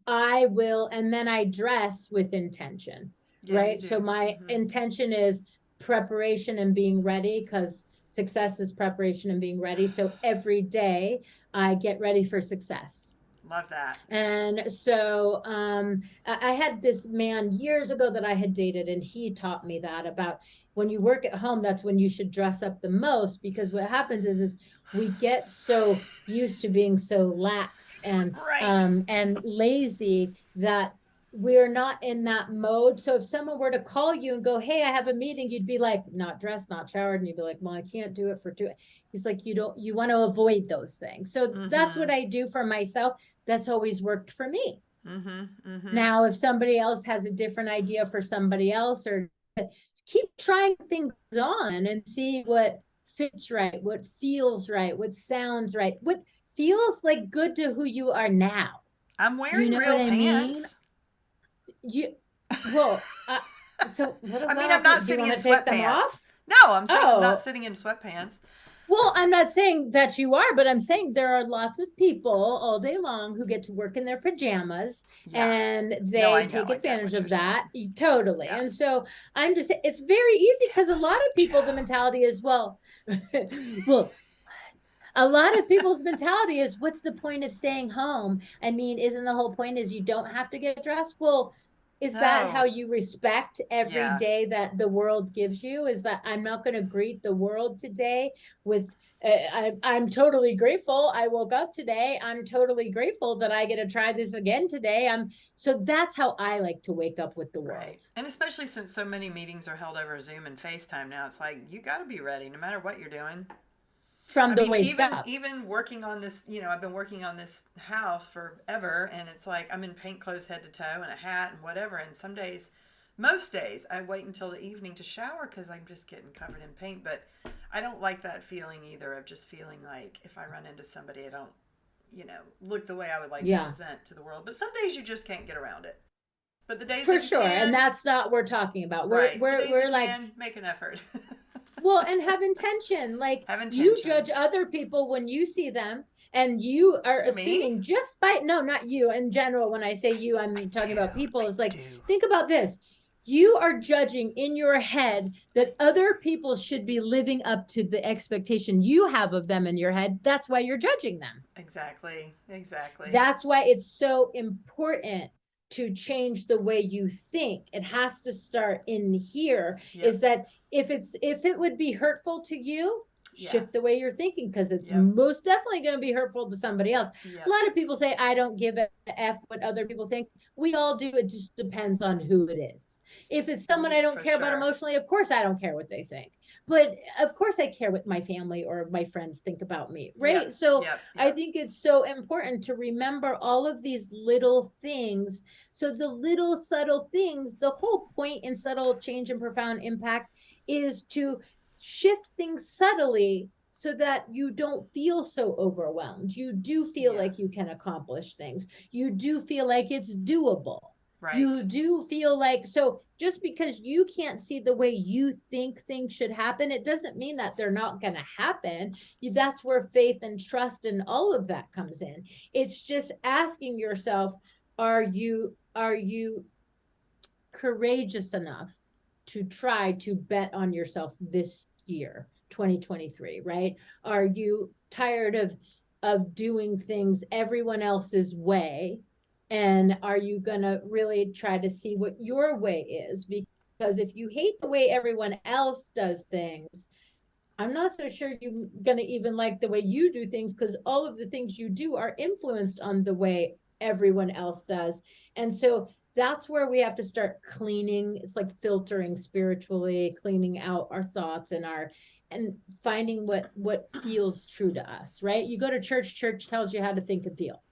S2: I will, and then I dress with intention,
S1: Yeah, you
S2: right? So
S1: do.
S2: my
S1: Mm-hmm.
S2: intention is preparation and being ready, because success is preparation and being ready. So every day I get ready for success.
S1: Love that.
S2: And so I had this man years ago that I had dated, and he taught me that about, when you work at home, that's when you should dress up the most, because what happens is we get so used to being so lax
S1: Right.
S2: and lazy that we're not in that mode. So if someone were to call you and go, "Hey, I have a meeting," you'd be like, not dressed, not showered, and you'd be like, "Well, I can't do it for two." He's like, you want to avoid those things. So that's
S1: Mm-hmm.
S2: what I do for myself. That's always worked for me.
S1: Mm-hmm. Mm-hmm.
S2: Now, if somebody else has a different idea for somebody else, or keep trying things on and see what fits right, what feels right, what sounds right, what feels like good to who you are now.
S1: I'm
S2: You
S1: wearing
S2: know what
S1: real
S2: I mean?
S1: pants.
S2: You, well, so what does
S1: I
S2: that
S1: mean, I'm
S2: have to,
S1: not
S2: do you
S1: sitting
S2: want
S1: in
S2: to take them
S1: sweatpants.
S2: off?
S1: No, I'm saying I'm not
S2: Oh,
S1: sitting in sweatpants.
S2: well, I'm not saying that you are, but I'm saying there are lots of people all day long who get to work in their pajamas
S1: Yeah.
S2: and
S1: No, I
S2: they
S1: know.
S2: take
S1: I get
S2: advantage
S1: what you're
S2: of that.
S1: saying.
S2: Totally.
S1: Yeah.
S2: And so I'm just, it's very easy
S1: It
S2: because a
S1: was
S2: lot
S1: a
S2: of people, the
S1: joke.
S2: mentality is, well, well, a lot of people's mentality is, what's the point of staying home? I mean, isn't the whole point is you don't have to get dressed? Well, is that how
S1: No.
S2: you respect every
S1: Yeah.
S2: day that the world gives you? Is that I'm not going to greet the world today with I'm totally grateful I woke up today. I'm totally grateful that I get to try this again today. So that's how I like to wake up with the
S1: Right.
S2: world.
S1: And especially since so many meetings are held over Zoom and FaceTime now, it's like you got to be ready no matter what you're doing.
S2: From
S1: I
S2: the
S1: mean,
S2: waist up.
S1: even working on this, I've been working on this house forever, and it's like I'm in paint clothes head to toe and a hat and whatever. And some days, most days, I wait until the evening to shower because I'm just getting covered in paint. But I don't like that feeling either of just feeling like if I run into somebody, I don't, look the way I would like to
S2: Yeah.
S1: present to the world. But some days you just can't get around it. But the days
S2: For
S1: that you
S2: sure. And
S1: can,
S2: that's not what we're talking about. We're
S1: right? The
S2: we're
S1: days you
S2: we're like,
S1: can, make an effort.
S2: well, and have intention. Like,
S1: Have
S2: you
S1: intention.
S2: judge other people when you see them, and you are
S1: Me?
S2: assuming just by, no, not you in general. When I say you,
S1: I
S2: I'm
S1: do.
S2: talking about people.
S1: I
S2: Is like,
S1: do.
S2: think about this. You are judging in your head that other people should be living up to the expectation you have of them in your head. That's why you're judging them.
S1: Exactly. Exactly.
S2: That's why it's so important to change the way you think. It has to start in here.
S1: Yep.
S2: Is that if it would be hurtful to you,
S1: Yeah.
S2: shift the way you're thinking, because it's
S1: Yep.
S2: most definitely going to be hurtful to somebody else. A
S1: Yep.
S2: lot of people say, I don't give a F what other people think. We all do. It just depends on who it is. If it's someone I don't
S1: For
S2: care about
S1: sure.
S2: emotionally, of course I don't care what they think. But of course I care what my family or my friends think about me, right?
S1: Yep.
S2: So
S1: Yep.
S2: I
S1: Yep.
S2: think it's so important to remember all of these little things. So, the little subtle things, the whole point in subtle change and profound impact is to shift things subtly so that you don't feel so overwhelmed. You do feel
S1: Yeah.
S2: like you can accomplish things, you do feel like it's doable. You
S1: Right.
S2: do feel like, so just because you can't see the way you think things should happen, it doesn't mean that they're not going to happen. That's where faith and trust and all of that comes in. It's just asking yourself, are you courageous enough to try to bet on yourself this year, 2023, right? Are you tired of doing things everyone else's way, and are you going to really try to see what your way is? Because if you hate the way everyone else does things, I'm not so sure you're going to even like the way you do things, because all of the things you do are influenced on the way everyone else does. And so that's where we have to start cleaning. It's like filtering spiritually, cleaning out our thoughts and finding what feels true to us, right? You go to church, church tells you how to think and feel.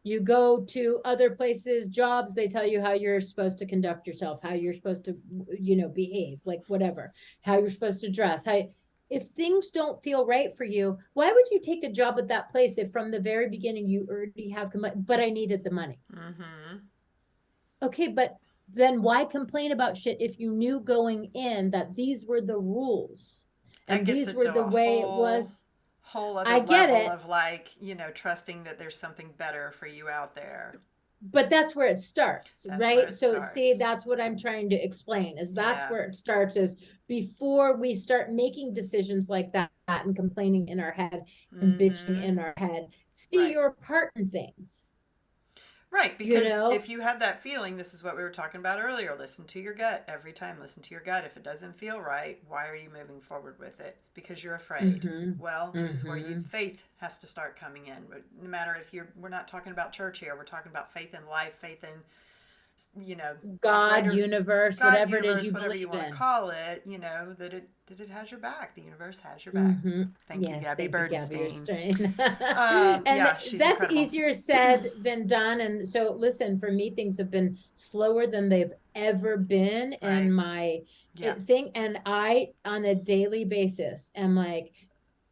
S2: You go to other places, jobs, they tell you how you're supposed to conduct yourself, how you're supposed to, behave, like whatever, how you're supposed to dress. If things don't feel right for you, why would you take a job at that place if from the very beginning you already have, but I needed the money?
S1: Mm-hmm.
S2: Okay, but then why complain about shit if you knew going in that these were the rules
S1: That
S2: and
S1: gets
S2: these
S1: it
S2: were
S1: to
S2: the
S1: a
S2: way it
S1: whole
S2: was?
S1: whole other
S2: I get
S1: level
S2: it.
S1: of like, trusting that there's something better for you out there.
S2: But that's where it starts,
S1: That's where
S2: right?
S1: it
S2: So see,
S1: starts.
S2: that's what I'm trying to explain, is that's
S1: Yeah.
S2: where it starts, is before we start making decisions like that and complaining in our head and bitching
S1: Mm-hmm.
S2: in our head, see
S1: Right.
S2: your part in things,
S1: Right,
S2: you
S1: because
S2: know?
S1: if you have that feeling, this is what we were talking about earlier. Listen to your gut every time. Listen to your gut. If it doesn't feel right, why are you moving forward with it? Because you're afraid.
S2: Mm-hmm.
S1: Well, this is where
S2: Mm-hmm.
S1: faith has to start coming in. But no matter if we're not talking about church here. We're talking about faith in life, faith in you know,
S2: God,
S1: greater
S2: universe,
S1: God,
S2: whatever it is
S1: universe,
S2: you
S1: whatever you
S2: believe
S1: want to
S2: in.
S1: call it, you know, that it has your back. The universe has your back.
S2: Mm-hmm.
S1: Thank you,
S2: Yes,
S1: Gabby
S2: thank you, Gabby, your
S1: Bernstein.
S2: strain. And
S1: Yeah, she's
S2: that's
S1: incredible.
S2: easier said than done. And so, listen, for me, things have been slower than they've ever been in
S1: Right.
S2: my
S1: Yeah.
S2: thing. And I, on a daily basis, am like,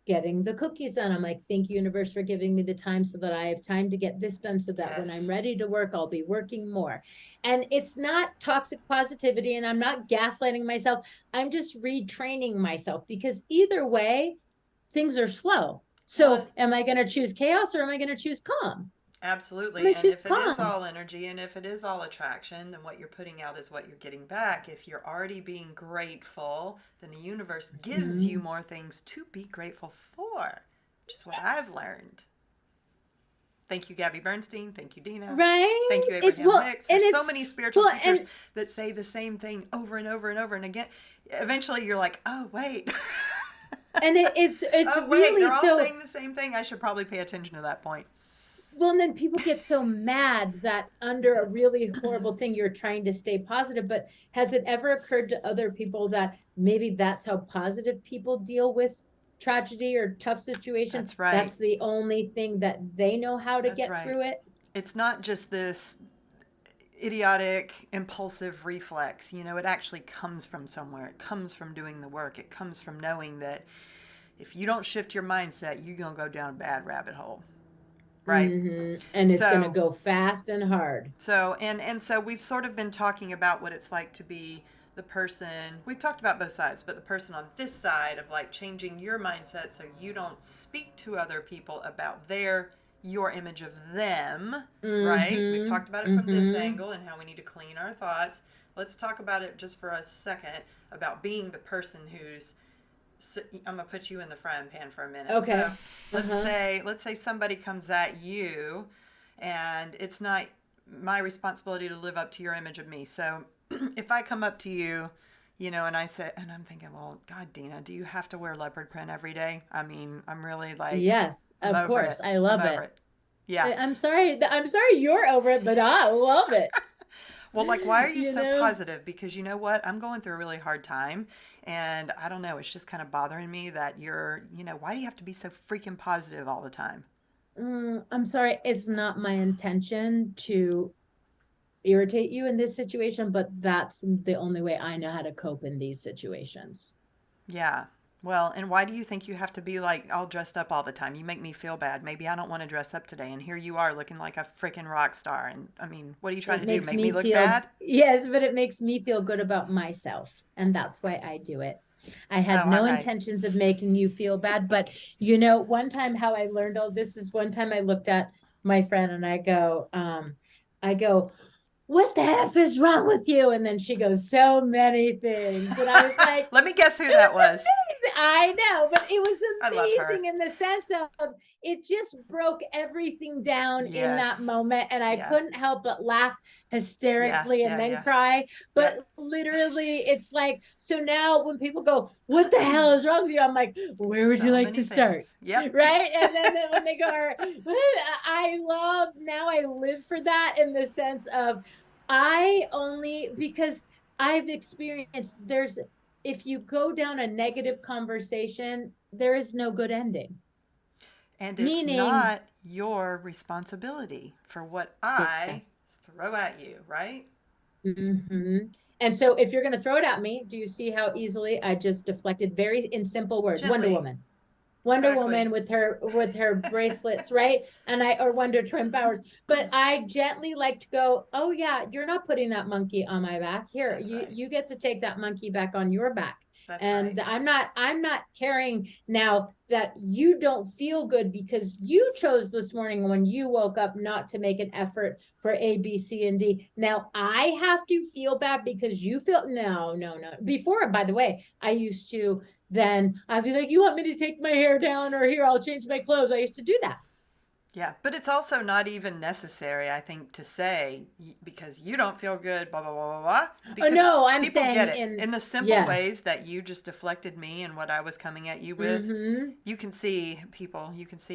S2: getting the cookies done. I'm like, thank you, universe, for giving me the time so that I have time to get this done so that when I'm
S1: Yes.
S2: ready to work, I'll be working more. And it's not toxic positivity, and I'm not gaslighting myself. I'm just retraining myself because either way, things are slow.
S1: Well,
S2: So am I going to choose chaos or am I going to choose calm? I'm
S1: absolutely.
S2: going to
S1: And
S2: choose
S1: if it is
S2: calm.
S1: all energy and if it is all attraction, then what you're putting out is what you're getting back. If you're already being grateful, then the universe gives you
S2: Mm,
S1: more things to be grateful for, which is what I've learned. Thank you, Gabby Bernstein. Thank you, Dena. Thank
S2: right?
S1: you,
S2: It's
S1: Abraham
S2: well,
S1: Hicks.
S2: and
S1: There's so
S2: it's
S1: many spiritual
S2: well,
S1: teachers
S2: and
S1: that say the same thing over and over and over and again. Eventually, you're like, oh, wait.
S2: it's
S1: Oh, wait.
S2: really
S1: They're all
S2: so.
S1: saying the same thing. I should probably pay attention to that point.
S2: Well, and then people get so mad that under a really horrible thing, you're trying to stay positive. But has it ever occurred to other people that maybe that's how positive people deal with tragedy or tough situation?
S1: That's right.
S2: That's the only thing that they know how to
S1: That's
S2: get
S1: right.
S2: through it.
S1: It's not just this idiotic, impulsive reflex. You know, it actually comes from somewhere. It comes from doing the work. It comes from knowing that if you don't shift your mindset, you're going to go down a bad rabbit hole. Right?
S2: And it's going to
S1: So,
S2: go fast and hard.
S1: so we've sort of been talking about what it's like to be the person. We've talked about both sides, but the person on this side of like changing your mindset so you don't speak to other people about your image of them, right? We've
S2: Mm-hmm.
S1: talked about it from this
S2: Mm-hmm.
S1: angle and how we need to clean our thoughts. Let's talk about it just for a second about being the person who's I'm gonna put you in the frying pan for a minute. So
S2: Okay.
S1: let's
S2: Uh-huh.
S1: say somebody comes at you, and it's not my responsibility to live up to your image of me. So if I come up to you, you know, and I say, and I'm thinking, well, God, Dena, do you have to wear leopard print every day? I mean, I'm really like,
S2: Yes,
S1: I'm
S2: of
S1: over
S2: course.
S1: it.
S2: I
S1: I'm
S2: love
S1: over
S2: it.
S1: it. Yeah.
S2: I'm sorry. I'm sorry you're over it, but I love it.
S1: Well, like, why are you
S2: You
S1: so
S2: know?
S1: positive? Because you know what? I'm going through a really hard time. And I don't know. It's just kind of bothering me that why do you have to be so freaking positive all the time?
S2: I'm sorry. It's not my intention to irritate you in this situation, but that's the only way I know how to cope in these situations.
S1: Yeah. Well, and why do you think you have to be like all dressed up all the time? You make me feel bad. Maybe I don't want to dress up today. And here you are looking like a freaking rock star. And I mean, what are you trying
S2: It
S1: to do?
S2: makes
S1: Make
S2: me
S1: me look
S2: feel,
S1: bad?
S2: yes, but it makes me feel good about myself. And that's why I do it. I
S1: Oh,
S2: had
S1: all
S2: no
S1: right.
S2: intentions of making you feel bad. But, one time how I learned all this is one time I looked at my friend and I go, what the F is wrong with you? And then she goes, so many things. And I was like,
S1: Let me guess who
S2: it
S1: that
S2: was
S1: was.
S2: amazing. I know, but it was
S1: I love her.
S2: amazing in the sense of it just broke everything down in that
S1: Yes.
S2: moment. And I
S1: Yeah.
S2: couldn't help but laugh
S1: Yeah.
S2: hysterically and
S1: Yeah.
S2: then
S1: Yeah.
S2: cry. But
S1: Yep.
S2: literally, it's like, so now when people go, what the hell is wrong with you? I'm like, where would you
S1: So
S2: like
S1: many
S2: to start?
S1: things. Yep.
S2: Right. And then when they go, I love now I live for that in the sense of I only because I've experienced if you go down a negative conversation, there is no good ending.
S1: And it's
S2: Meaning,
S1: not your responsibility for what I
S2: yes.
S1: throw at you, right?
S2: Hmm. And so if you're going to throw it at me, do you see how easily I just deflected very in simple words? Wonder
S1: Gently.
S2: Woman. Wonder Woman
S1: Exactly.
S2: with her bracelets, right? And I or Wonder Twin Powers. But I gently like to go, oh yeah, you're not putting that monkey on my back. Here,
S1: That's right.
S2: you get to take that monkey back on your back.
S1: That's right.
S2: And I'm not caring now that you don't feel good because you chose this morning when you woke up not to make an effort for A, B, C, and D. Now I have to feel bad because you feel no, no, no. Before, by the way, I used to then I'd be like, you want me to take my hair down or here, I'll change my clothes. I used to do that.
S1: Yeah, but it's also not even necessary, I think, to say because you don't feel good, blah, blah, blah, blah, blah.
S2: Oh,
S1: Because
S2: no, I'm
S1: people get
S2: saying
S1: it.
S2: in,
S1: In the simple
S2: yes.
S1: ways that you just deflected me and what I was coming at you with,
S2: Mm-hmm.
S1: you can see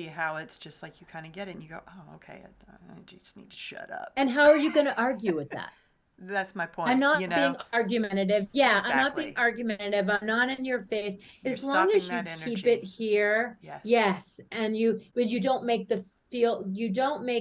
S1: how it's just like you kind of get it and you go, oh, okay, I just need to shut up.
S2: And how are you going to argue with that?
S1: That's my
S2: I'm
S1: point, you
S2: not being
S1: know?
S2: argumentative. Yeah, I'm not being
S1: Exactly.
S2: argumentative. I'm not in your face.
S1: You're
S2: As long
S1: stopping
S2: as
S1: that
S2: you keep it
S1: energy.
S2: here,
S1: Yes.
S2: yes. And but you don't make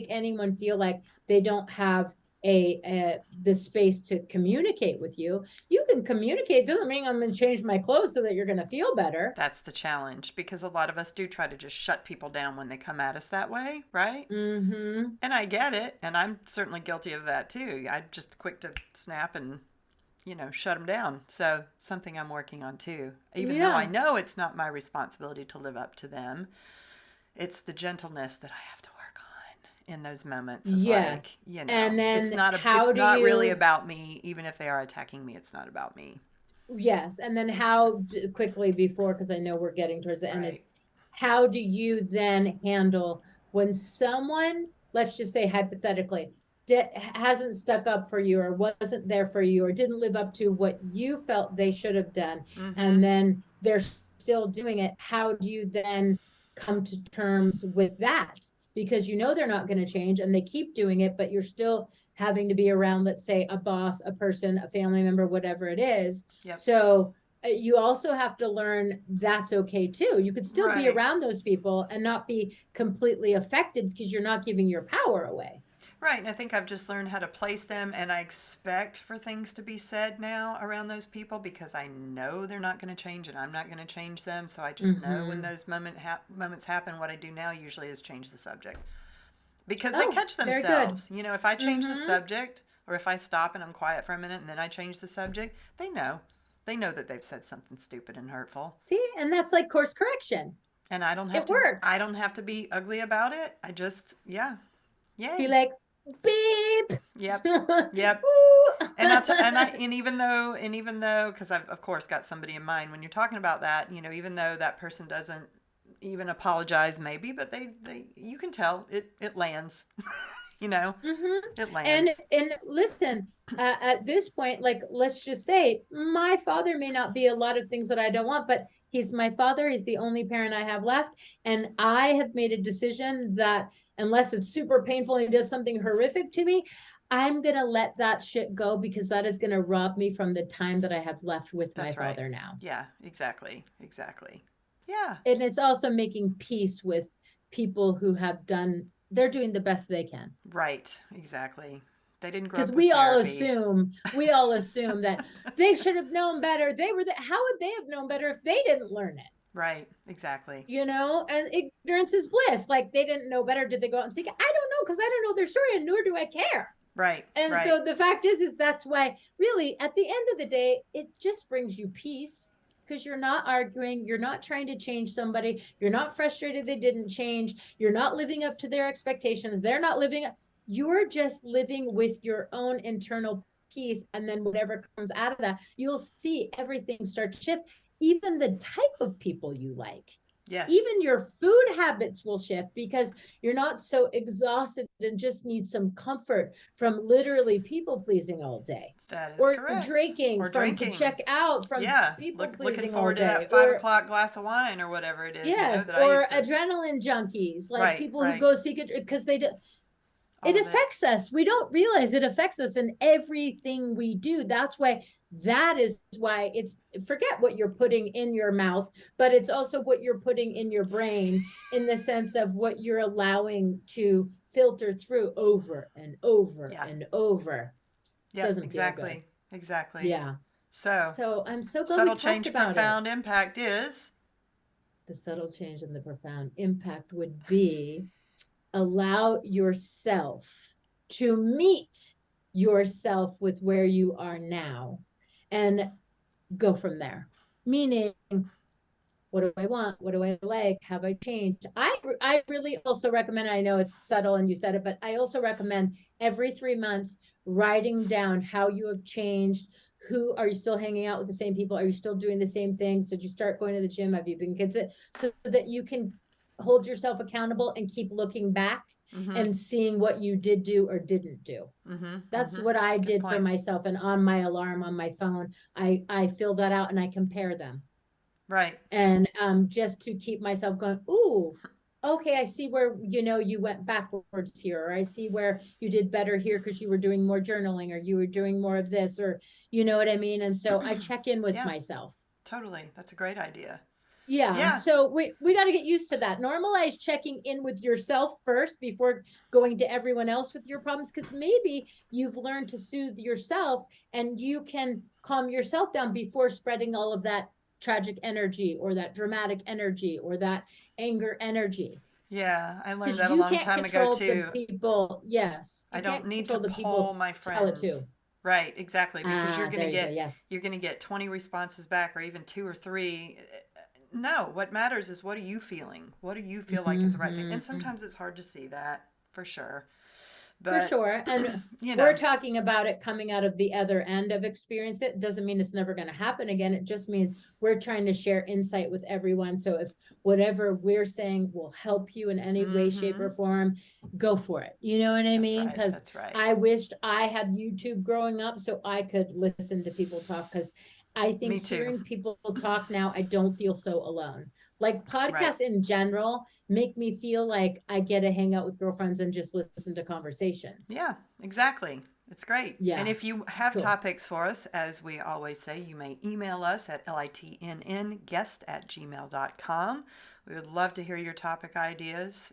S2: anyone feel like they don't have the space to communicate with you. You can communicate. Doesn't mean I'm going to change my clothes so that you're going to feel better.
S1: That's the challenge because a lot of us do try to just shut people down when they come at us that way, right?
S2: Mm-hmm.
S1: And I get it, and I'm certainly guilty of that too. I'm just quick to snap and, shut them down. So, something I'm working on too. Even though I
S2: Yeah.
S1: know it's not my responsibility to live up to them, it's the gentleness that I have to work on in those moments of like,
S2: Yes. And
S1: it's
S2: then
S1: not
S2: how
S1: it's
S2: do
S1: not really
S2: you
S1: about me even if they are attacking me. It's not about me.
S2: Yes, and then quickly before, because I know we're getting towards the end, is
S1: Right.
S2: how do you then handle when someone, let's just say hypothetically, hasn't stuck up for you or wasn't there for you or didn't live up to what you felt they should have done, and
S1: Mhm.
S2: then they're still doing it? How do you then come to terms with that? Because you know they're not going to change and they keep doing it, but you're still having to be around, let's say, a boss, a person, a family member, whatever it is.
S1: Yep.
S2: So you also have to learn that's okay too. You could still be
S1: Right.
S2: around those people and not be completely affected because you're not giving your power away.
S1: Right, and I think I've just learned how to place them, and I expect for things to be said now around those people because I know they're not going to change and I'm not going to change them. So I just know when
S2: Mm-hmm.
S1: those moments happen, what I do now usually is change the subject because they
S2: Oh,
S1: catch
S2: very good.
S1: themselves. If I change the
S2: Mm-hmm.
S1: subject or if I stop and I'm quiet for a minute and then I change the subject, they know. They know that they've said something stupid and hurtful.
S2: See, and that's like course correction.
S1: And
S2: It
S1: I
S2: works.
S1: don't have to be ugly about it. I just, yeah.
S2: Be
S1: Yay.
S2: like, beep.
S1: Yep. Yep.
S2: Ooh.
S1: And even though because I've of course got somebody in mind when you're talking about that, even though that person doesn't even apologize maybe, but they you can tell it lands. you know
S2: Mm-hmm.
S1: it
S2: And
S1: lands.
S2: listen, at this point, like let's just say my father may not be a lot of things that I don't want, but he's my father. He's the only parent I have left, and I have made a decision that unless it's super painful and he does something horrific to me, I'm gonna let that shit go because that is gonna rob me from the time that I have left with my
S1: That's right.
S2: father now.
S1: Yeah, exactly. Yeah.
S2: And it's also making peace with people who have done. They're doing the best they can.
S1: Right, exactly. They didn't grow
S2: Because
S1: up with therapy.
S2: we all assume that they should have known better. How would they have known better if they didn't learn it?
S1: Right, exactly.
S2: And ignorance is bliss. Like they didn't know better. Did they go out and seek it? I don't know because I don't know their story and nor do I care.
S1: Right,
S2: And
S1: right.
S2: so the fact is that's why really at the end of the day, it just brings you peace because you're not arguing, you're not trying to change somebody, you're not frustrated they didn't change, you're not living up to their expectations, they're not living up, you're just living with your own internal peace. And then whatever comes out of that, you'll see everything start to shift, even the type of people you like.
S1: Yes,
S2: Even your food habits will shift because you're not so exhausted and just need some comfort from literally people pleasing all day
S1: that is
S2: or
S1: correct.
S2: drinking
S1: Or
S2: from to
S1: drinking.
S2: check out from
S1: Yeah,
S2: people
S1: looking
S2: pleasing all
S1: forward to
S2: day
S1: that five
S2: or
S1: o'clock glass of wine or whatever it is.
S2: yes
S1: That I
S2: or
S1: used to.
S2: adrenaline junkies like
S1: Right,
S2: people who
S1: right.
S2: go seek it because they do. It
S1: All of it.
S2: affects us. We don't realize it affects us in everything we do. That is why it's forget what you're putting in your mouth, but it's also what you're putting in your brain in the sense of what you're allowing to filter through over and over
S1: Yeah.
S2: and over.
S1: Yep.
S2: Doesn't feel good.
S1: Exactly.
S2: Yeah.
S1: So,
S2: So I'm so glad we
S1: subtle
S2: talked
S1: change,
S2: about it.
S1: profound impact is.
S2: The subtle change and the profound impact would be allow yourself to meet yourself with where you are now and go from there. Meaning, what do I want? What do I like? Have I changed? I really also recommend, I know it's subtle and you said it, but I also recommend every 3 months writing down how you have changed. Who are you still hanging out with the same people? Are you still doing the same things? Did you start going to the gym? Have you been kids? So that you can hold yourself accountable and keep looking back
S1: Mm-hmm.
S2: and seeing what you did do or didn't do.
S1: Mm-hmm.
S2: That's
S1: Mm-hmm.
S2: what I
S1: Good
S2: did for
S1: point.
S2: myself. And on my alarm on my phone, I fill that out and I compare them
S1: Right.
S2: and just to keep myself going, ooh, okay, I see where, you went backwards here, or I see where you did better here because you were doing more journaling, or you were doing more of this, or you know what I mean? And so I check in with
S1: Yeah,
S2: myself.
S1: totally. That's a great idea.
S2: Yeah.
S1: Yeah.
S2: So we got to get used to that. Normalize checking in with yourself first before going to everyone else with your problems, because maybe you've learned to soothe yourself and you can calm yourself down before spreading all of that tragic energy or that dramatic energy or that anger energy.
S1: Yeah, I learned
S2: Because
S1: that a
S2: you
S1: long
S2: can't
S1: time ago
S2: control the
S1: too.
S2: people. Yes,
S1: I
S2: you
S1: don't
S2: can't
S1: need to
S2: control the
S1: poll
S2: people
S1: my
S2: tell it
S1: friends.
S2: to.
S1: Right, exactly, because
S2: Ah, there you go. Yes.
S1: you're going to get 20 responses back or even 2 or 3. No, what matters is what are you feeling? What do you feel like is the right thing? And
S2: Hmm.
S1: sometimes it's hard to see that, for sure.
S2: For
S1: But,
S2: sure. And
S1: you
S2: we're
S1: know,
S2: talking about it coming out of the other end of experience. It doesn't mean it's never going to happen again. It just means we're trying to share insight with everyone. So if whatever we're saying will help you in any way, shape, or
S1: mhm.
S2: form, go for it. You know what I
S1: That's
S2: mean?
S1: right.
S2: Because
S1: That's right.
S2: I wished I had YouTube growing up so I could listen to people talk. Because I think
S1: Me too.
S2: hearing people talk now, I don't feel so alone. Like
S1: Right.
S2: podcasts in general make me feel like I get to hang out with girlfriends and just listen to conversations.
S1: Yeah, exactly. It's great. And
S2: Yeah,
S1: if you have
S2: cool.
S1: topics for us, as we always say, you may email us at litnnguest@gmail.com. We would love to hear your topic ideas.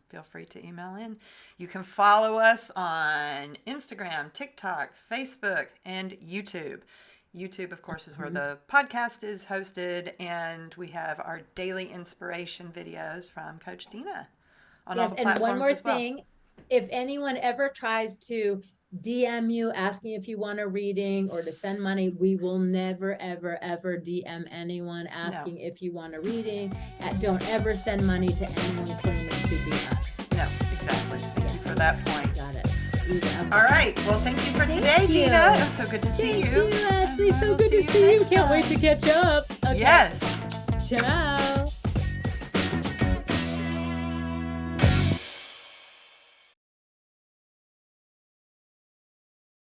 S1: Feel free to email in. You can follow us on Instagram, TikTok, Facebook, and YouTube. YouTube, of course, is where
S2: Mhm.
S1: the podcast is hosted, and we have our daily inspiration videos from Coach Dena on all
S2: Yes,
S1: the
S2: and one
S1: platforms
S2: more
S1: as well.
S2: thing, if anyone ever tries to DM you asking if you want a reading or to send money, we will never, ever, ever DM anyone
S1: No,
S2: asking if you want a reading. Don't ever send money to anyone claiming to be us.
S1: no, exactly. Thank you for
S2: Yes,
S1: that point.
S2: got it. You got
S1: All
S2: that.
S1: right. Well, thank you for today,
S2: Thank
S1: Dina. It
S2: you.
S1: was so good to see
S2: Thank
S1: you.
S2: you,
S1: And
S2: Ashley.
S1: I
S2: So
S1: will
S2: good to
S1: see you
S2: see you.
S1: next
S2: Can't wait to
S1: time.
S2: catch up. Okay.
S1: Yes.
S2: Ciao.